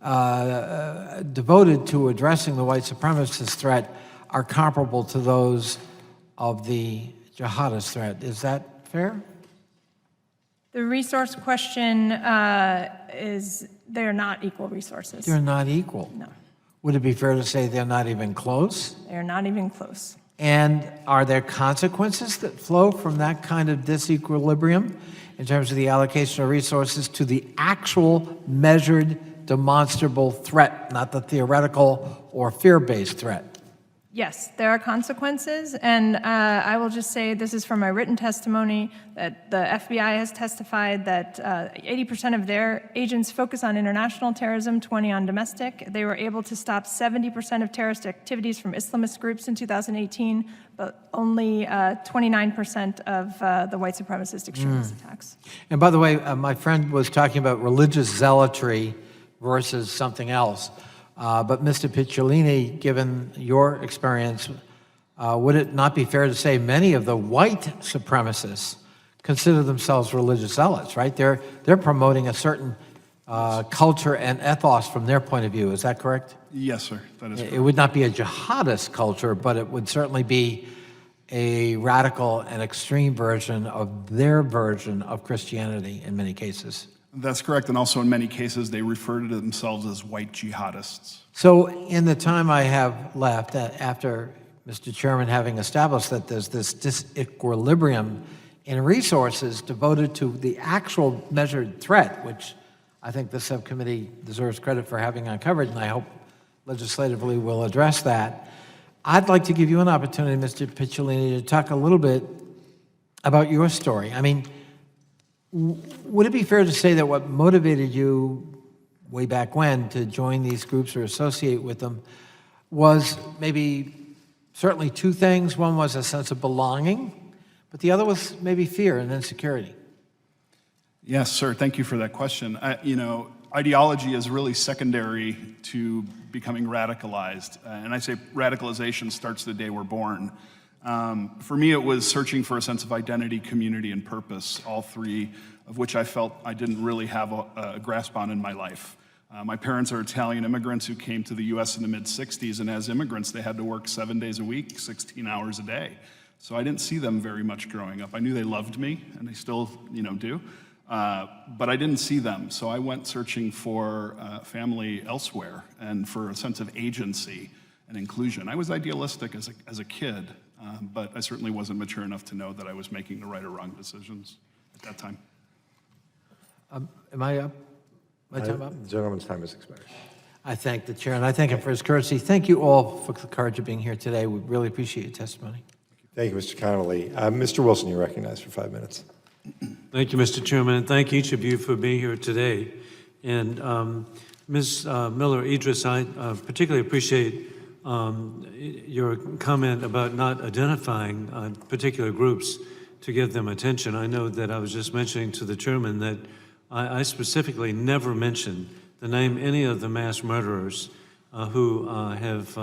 Speaker 8: devoted to addressing the white supremacist threat are comparable to those of the jihadist threat. Is that fair?
Speaker 5: The resource question is they're not equal resources.
Speaker 8: They're not equal.
Speaker 5: No,
Speaker 8: Would it be fair to say they're not even close?
Speaker 5: they're not even close.
Speaker 8: And are there consequences that flow from that kind of disequilibrium in terms of the allocation of resources to the actual measured, demonstrable threat, not the theoretical or fear-based threat?
Speaker 5: Yes, there are consequences, and I will just say this is from my written testimony that the FBI has testified that 80% of their agents focus on international terrorism, 20 on domestic. They were able to stop 70% of terrorist activities from Islamist groups in 2018, but only 29% of the white supremacist extremist attacks.
Speaker 8: And by the way, my friend was talking about religious zealotry versus something else. But Mr. Picciolini, given your experience, would it not be fair to say many of the white supremacists consider themselves religious zealots, right? They're promoting a certain culture and ethos from their point of view. Is that correct?
Speaker 6: Yes, sir, that is correct.
Speaker 8: It would not be a jihadist culture, but it would certainly be a radical and extreme version of their version of Christianity in many cases.
Speaker 6: That's correct, and also in many cases, they refer to themselves as white jihadists.
Speaker 8: So in the time I have left, after Mr. Chairman having established that there's this disequilibrium in resources devoted to the actual measured threat, which I think the subcommittee deserves credit for having uncovered, and I hope legislatively we'll address that, I'd like to give you an opportunity, Mr. Picciolini, to talk a little bit about your story. I mean, would it be fair to say that what motivated you way back when to join these groups or associate with them was maybe certainly two things? One was a sense of belonging, but the other was maybe fear and insecurity.
Speaker 6: Yes, sir, thank you for that question. Ideology is really secondary to becoming radicalized, and I say radicalization starts the day we're born. For me, it was searching for a sense of identity, community, and purpose, all three of which I felt I didn't really have a grasp on in my life. My parents are Italian immigrants who came to the U.S. in the mid-'60s, and as immigrants, they had to work 7 days a week, 16 hours a day. So I didn't see them very much growing up. I knew they loved me, and they still, do, but I didn't see them. So I went searching for family elsewhere and for a sense of agency and inclusion. I was idealistic as a kid, but I certainly wasn't mature enough to know that I was making the right or wrong decisions at that time.
Speaker 8: Am I up? My time up?
Speaker 1: The gentleman's time has expired.
Speaker 8: I thank the chair, and I thank him for his courtesy. Thank you all for the courage of being here today. We really appreciate your testimony.
Speaker 1: Thank you, Mr. Connolly. Mr. Wilson, you're recognized for 5 minutes.
Speaker 2: Thank you, Mr. Chairman, and thank each of you for being here today. And Ms. Miller Idris, I particularly appreciate your comment about not identifying particular groups to give them attention. I know that I was just mentioning to the chairman that I specifically never mentioned the name any of the mass murderers who have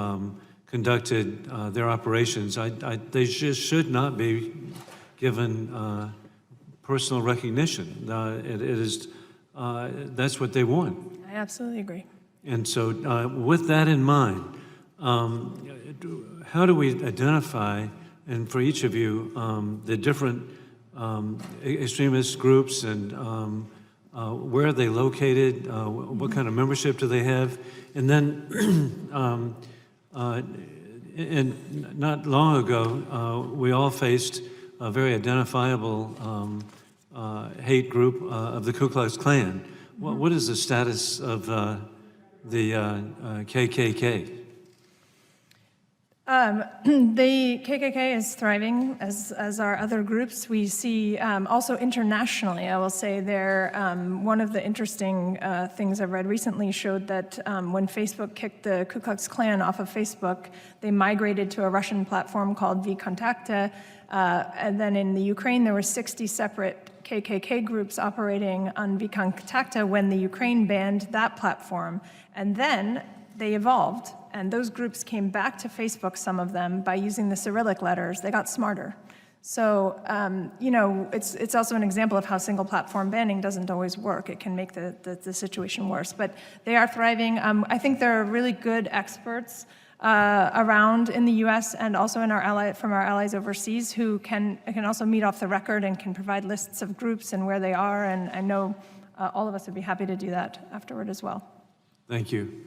Speaker 2: conducted their operations. They just should not be given personal recognition. It is that's what they want.
Speaker 5: I absolutely agree.
Speaker 2: And so, with that in mind, how do we identify, and for each of you, the different extremist groups and where are they located? What kind of membership do they have? And then, and not long ago, we all faced a very identifiable hate group of the Ku Klux Klan. What is the status of the KKK?
Speaker 5: The KKK is thriving, as are other groups. We see also internationally, I will say, one of the interesting things I've read recently showed that when Facebook kicked the Ku Klux Klan off of Facebook, they migrated to a Russian platform called VKontakte. And then in the Ukraine, there were 60 separate KKK groups operating on VKontakte when the Ukraine banned that platform. And then they evolved, and those groups came back to Facebook, some of them, by using the Cyrillic letters. They got smarter. So, it's also an example of how single platform banning doesn't always work. It can make the situation worse. But they are thriving. I think there are really good experts around in the U.S. and also in from our allies overseas who can also meet off the record and can provide lists of groups and where they are. And I know all of us would be happy to do that afterward as well.
Speaker 2: Thank you.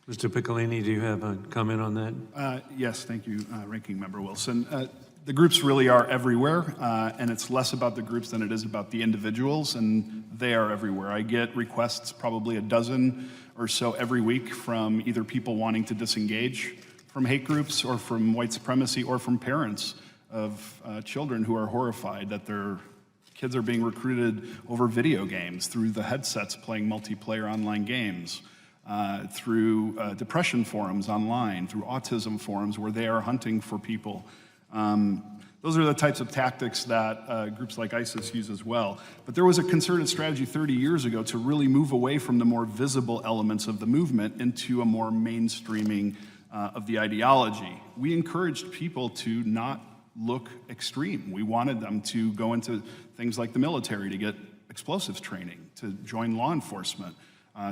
Speaker 2: Mr. Piccolini, do you have a comment on that?
Speaker 6: Yes, thank you, Ranking Member Wilson. The groups really are everywhere, and it's less about the groups than it is about the individuals, and they are everywhere. I get requests, probably a dozen or so every week, from either people wanting to disengage from hate groups or from white supremacy or from parents of children who are horrified that their kids are being recruited over video games, through the headsets playing multiplayer online games, through depression forums online, through autism forums where they are hunting for people. Those are the types of tactics that groups like ISIS use as well. But there was a concerted strategy 30 years ago to really move away from the more visible elements of the movement into a more mainstreaming of the ideology. We encouraged people to not look extreme. We wanted them to go into things like the military to get explosives training, to join law enforcement,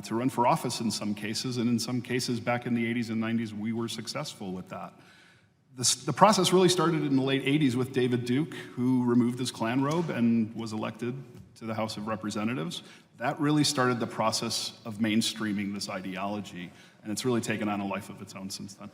Speaker 6: to run for office in some cases, and in some cases back in the 80s and 90s, we were successful with that. The process really started in the late 80s with David Duke, who removed his Klan robe and was elected to the House of Representatives. That really started the process of mainstreaming this ideology, and it's really taken on a life of its own since then.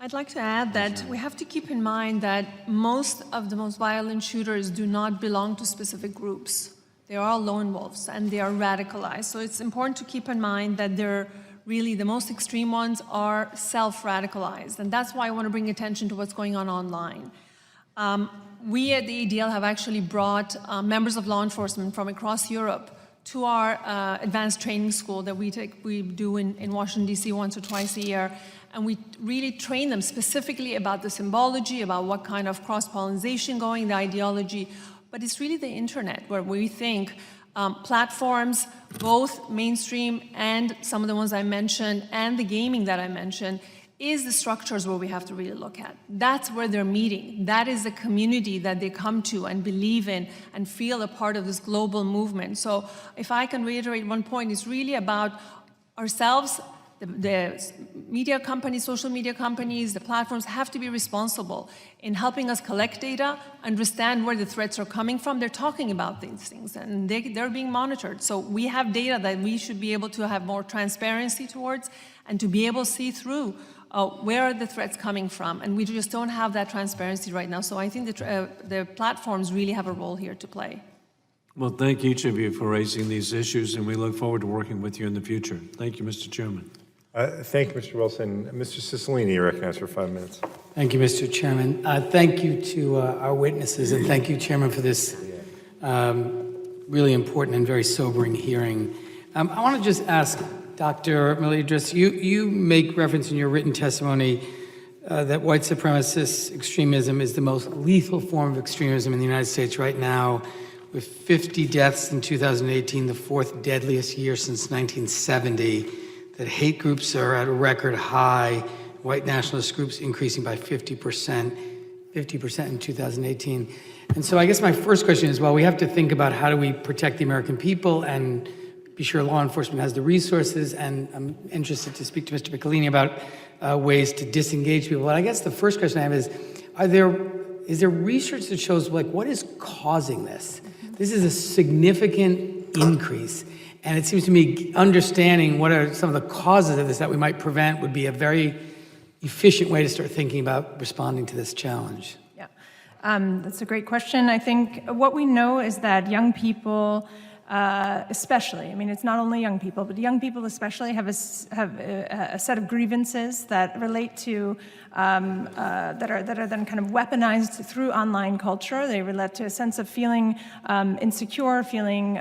Speaker 7: I'd like to add that we have to keep in mind that most of the most violent shooters do not belong to specific groups. They are all lone wolves, and they are radicalized. So it's important to keep in mind that really the most extreme ones are self-radicalized, and that's why I want to bring attention to what's going on online. We at the ADL have actually brought members of law enforcement from across Europe to our advanced training school that we do in Washington, D.C. once or twice a year, and we really train them specifically about the symbology, about what kind of cross-pollination going, the ideology, but it's really the internet where we think platforms, both mainstream and some of the ones I mentioned, and the gaming that I mentioned, is the structures where we have to really look at. That's where they're meeting. That is the community that they come to and believe in and feel a part of this global movement. So if I can reiterate one point, it's really about ourselves. The media companies, social media companies, the platforms have to be responsible in helping us collect data, understand where the threats are coming from. They're talking about these things, and they're being monitored. So we have data that we should be able to have more transparency towards and to be able to see through where are the threats coming from. And we just don't have that transparency right now. So I think the platforms really have a role here to play.
Speaker 2: Well, thank each of you for raising these issues, and we look forward to working with you in the future. Thank you, Mr. Chairman.
Speaker 1: Thank you, Mr. Wilson. Mr. Cicilline, you're recognized for 5 minutes.
Speaker 9: Thank you, Mr. Chairman. Thank you to our witnesses, and thank you, Chairman, for this really important and very sobering hearing. I want to just ask Dr. Melidris, you make reference in your written testimony that white supremacist extremism is the most lethal form of extremism in the United States right now, with 50 deaths in 2018, the fourth deadliest year since 1970, that hate groups are at a record high, white nationalist groups increasing by 50% in 2018. And so I guess my first question is, well, we have to think about how do we protect the American people and be sure law enforcement has the resources, and I'm interested to speak to Mr. Piccolini about ways to disengage people. But I guess the first question I have is, is there research that shows, like, what is causing this? This is a significant increase, and it seems to me understanding what are some of the causes of this that we might prevent would be a very efficient way to start thinking about responding to this challenge.
Speaker 5: Yeah, that's a great question. I think what we know is that young people, especially, I mean, it's not only young people, but young people especially have a set of grievances that relate to, that are then kind of weaponized through online culture. They relate to a sense of feeling insecure, feeling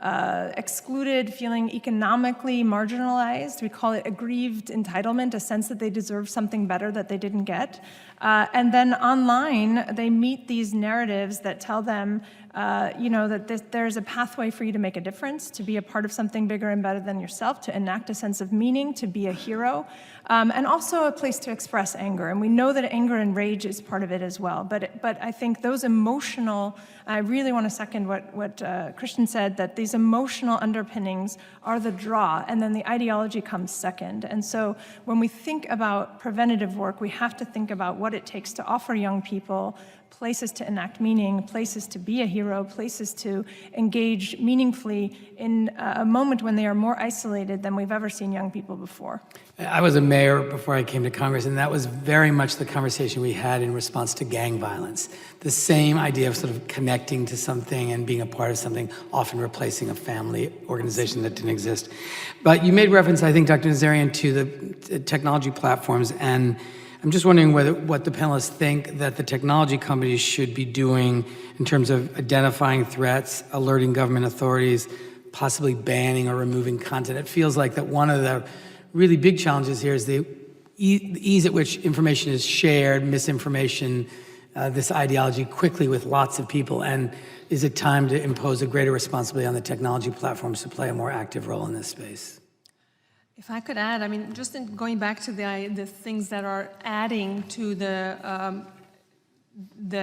Speaker 5: excluded, feeling economically marginalized. We call it aggrieved entitlement, a sense that they deserve something better that they didn't get. And then online, they meet these narratives that tell them, that there's a pathway for you to make a difference, to be a part of something bigger and better than yourself, to enact a sense of meaning, to be a hero, and also a place to express anger. And we know that anger and rage is part of it as well. But I think those emotional, I really want to second what Christian said, that these emotional underpinnings are the draw, and then the ideology comes second. And so when we think about preventative work, we have to think about what it takes to offer young people places to enact meaning, places to be a hero, places to engage meaningfully in a moment when they are more isolated than we've ever seen young people before.
Speaker 9: I was a mayor before I came to Congress, and that was very much the conversation we had in response to gang violence. The same idea of sort of connecting to something and being a part of something, often replacing a family organization that didn't exist. But you made reference, I think, Dr. Nazarian, to the technology platforms, and I'm just wondering what the panelists think that the technology companies should be doing in terms of identifying threats, alerting government authorities, possibly banning or removing content. It feels like that one of the really big challenges here is the ease at which information is shared, misinformation, this ideology quickly with lots of people. And is it time to impose a greater responsibility on the technology platforms to play a more active role in this space?
Speaker 7: If I could add, I mean, just in going back to the things that are adding to the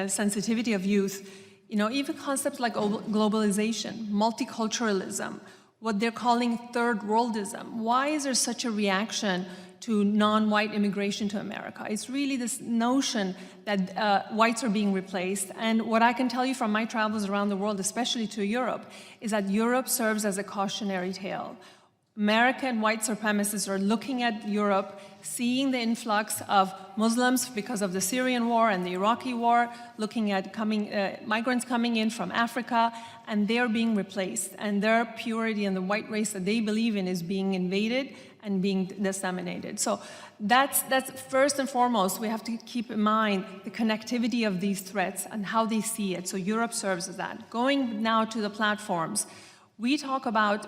Speaker 7: sensitivity of youth, even concepts like globalization, multiculturalism, what they're calling third worldism. Why is there such a reaction to non-white immigration to America? It's really this notion that whites are being replaced. And what I can tell you from my travels around the world, especially to Europe, is that Europe serves as a cautionary tale. American white supremacists are looking at Europe, seeing the influx of Muslims because of the Syrian war and the Iraqi war, looking at migrants coming in from Africa, and they're being replaced. And their purity and the white race that they believe in is being invaded and being disseminated. So that's first and foremost, we have to keep in mind the connectivity of these threats and how they see it. So Europe serves as that. Going now to the platforms, we talk about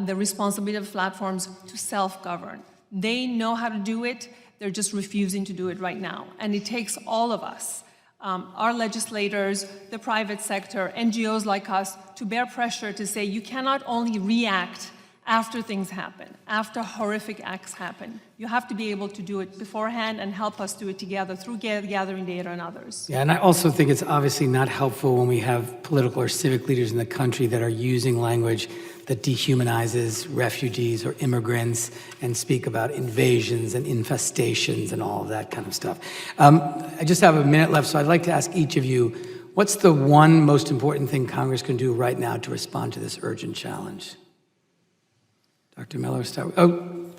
Speaker 7: the responsibility of platforms to self-govern. They know how to do it, they're just refusing to do it right now. And it takes all of us, our legislators, the private sector, NGOs like us, to bear pressure to say you cannot only react after things happen, after horrific acts happen. You have to be able to do it beforehand and help us do it together through gathering data and others.
Speaker 9: Yeah, and I also think it's obviously not helpful when we have political or civic leaders in the country that are using language that dehumanizes refugees or immigrants and speak about invasions and infestations and all of that kind of stuff. I just have a minute left, so I'd like to ask each of you, what's the one most important thing Congress can do right now to respond to this urgent challenge? Dr. Miller, start with,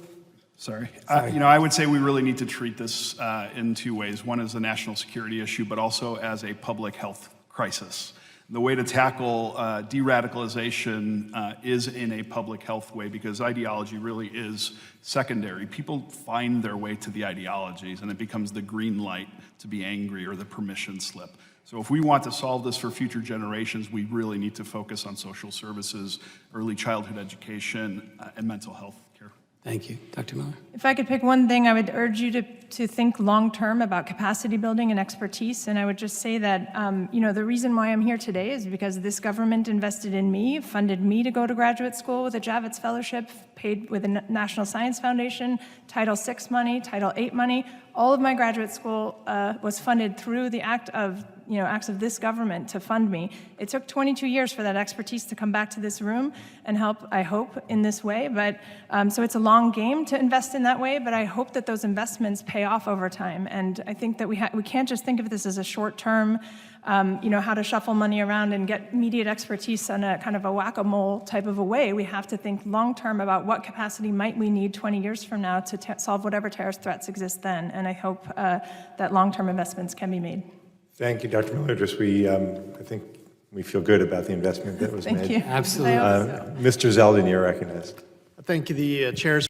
Speaker 6: Sorry. I would say we really need to treat this in two ways. One is a national security issue, but also as a public health crisis. The way to tackle de-radicalization is in a public health way, because ideology really is secondary. People find their way to the ideologies, and it becomes the green light to be angry or the permission slip. So if we want to solve this for future generations, we really need to focus on social services, early childhood education, and mental health care.
Speaker 9: Thank you. Dr. Miller?
Speaker 5: If I could pick one thing, I would urge you to think long-term about capacity building and expertise. And I would just say that, the reason why I'm here today is because this government invested in me, funded me to go to graduate school with a Javits Fellowship, paid with a National Science Foundation, Title VI money, Title VIII money. All of my graduate school was funded through the acts of this government to fund me. It took 22 years for that expertise to come back to this room and help, I hope, in this way. But so it's a long game to invest in that way, but I hope that those investments pay off over time. And I think that we can't just think of this as a short-term, how to shuffle money around and get immediate expertise on a kind of a whack-a-mole type of a way. We have to think long-term about what capacity might we need 20 years from now to solve whatever terrorist threats exist then. And I hope that long-term investments can be made.
Speaker 1: Thank you, Dr. Miller. I think we feel good about the investment that was made.
Speaker 5: Thank you.
Speaker 9: Absolutely.
Speaker 5: I hope so.
Speaker 1: Mr. Zeldin, you're recognized.
Speaker 10: Thank you, the chairs.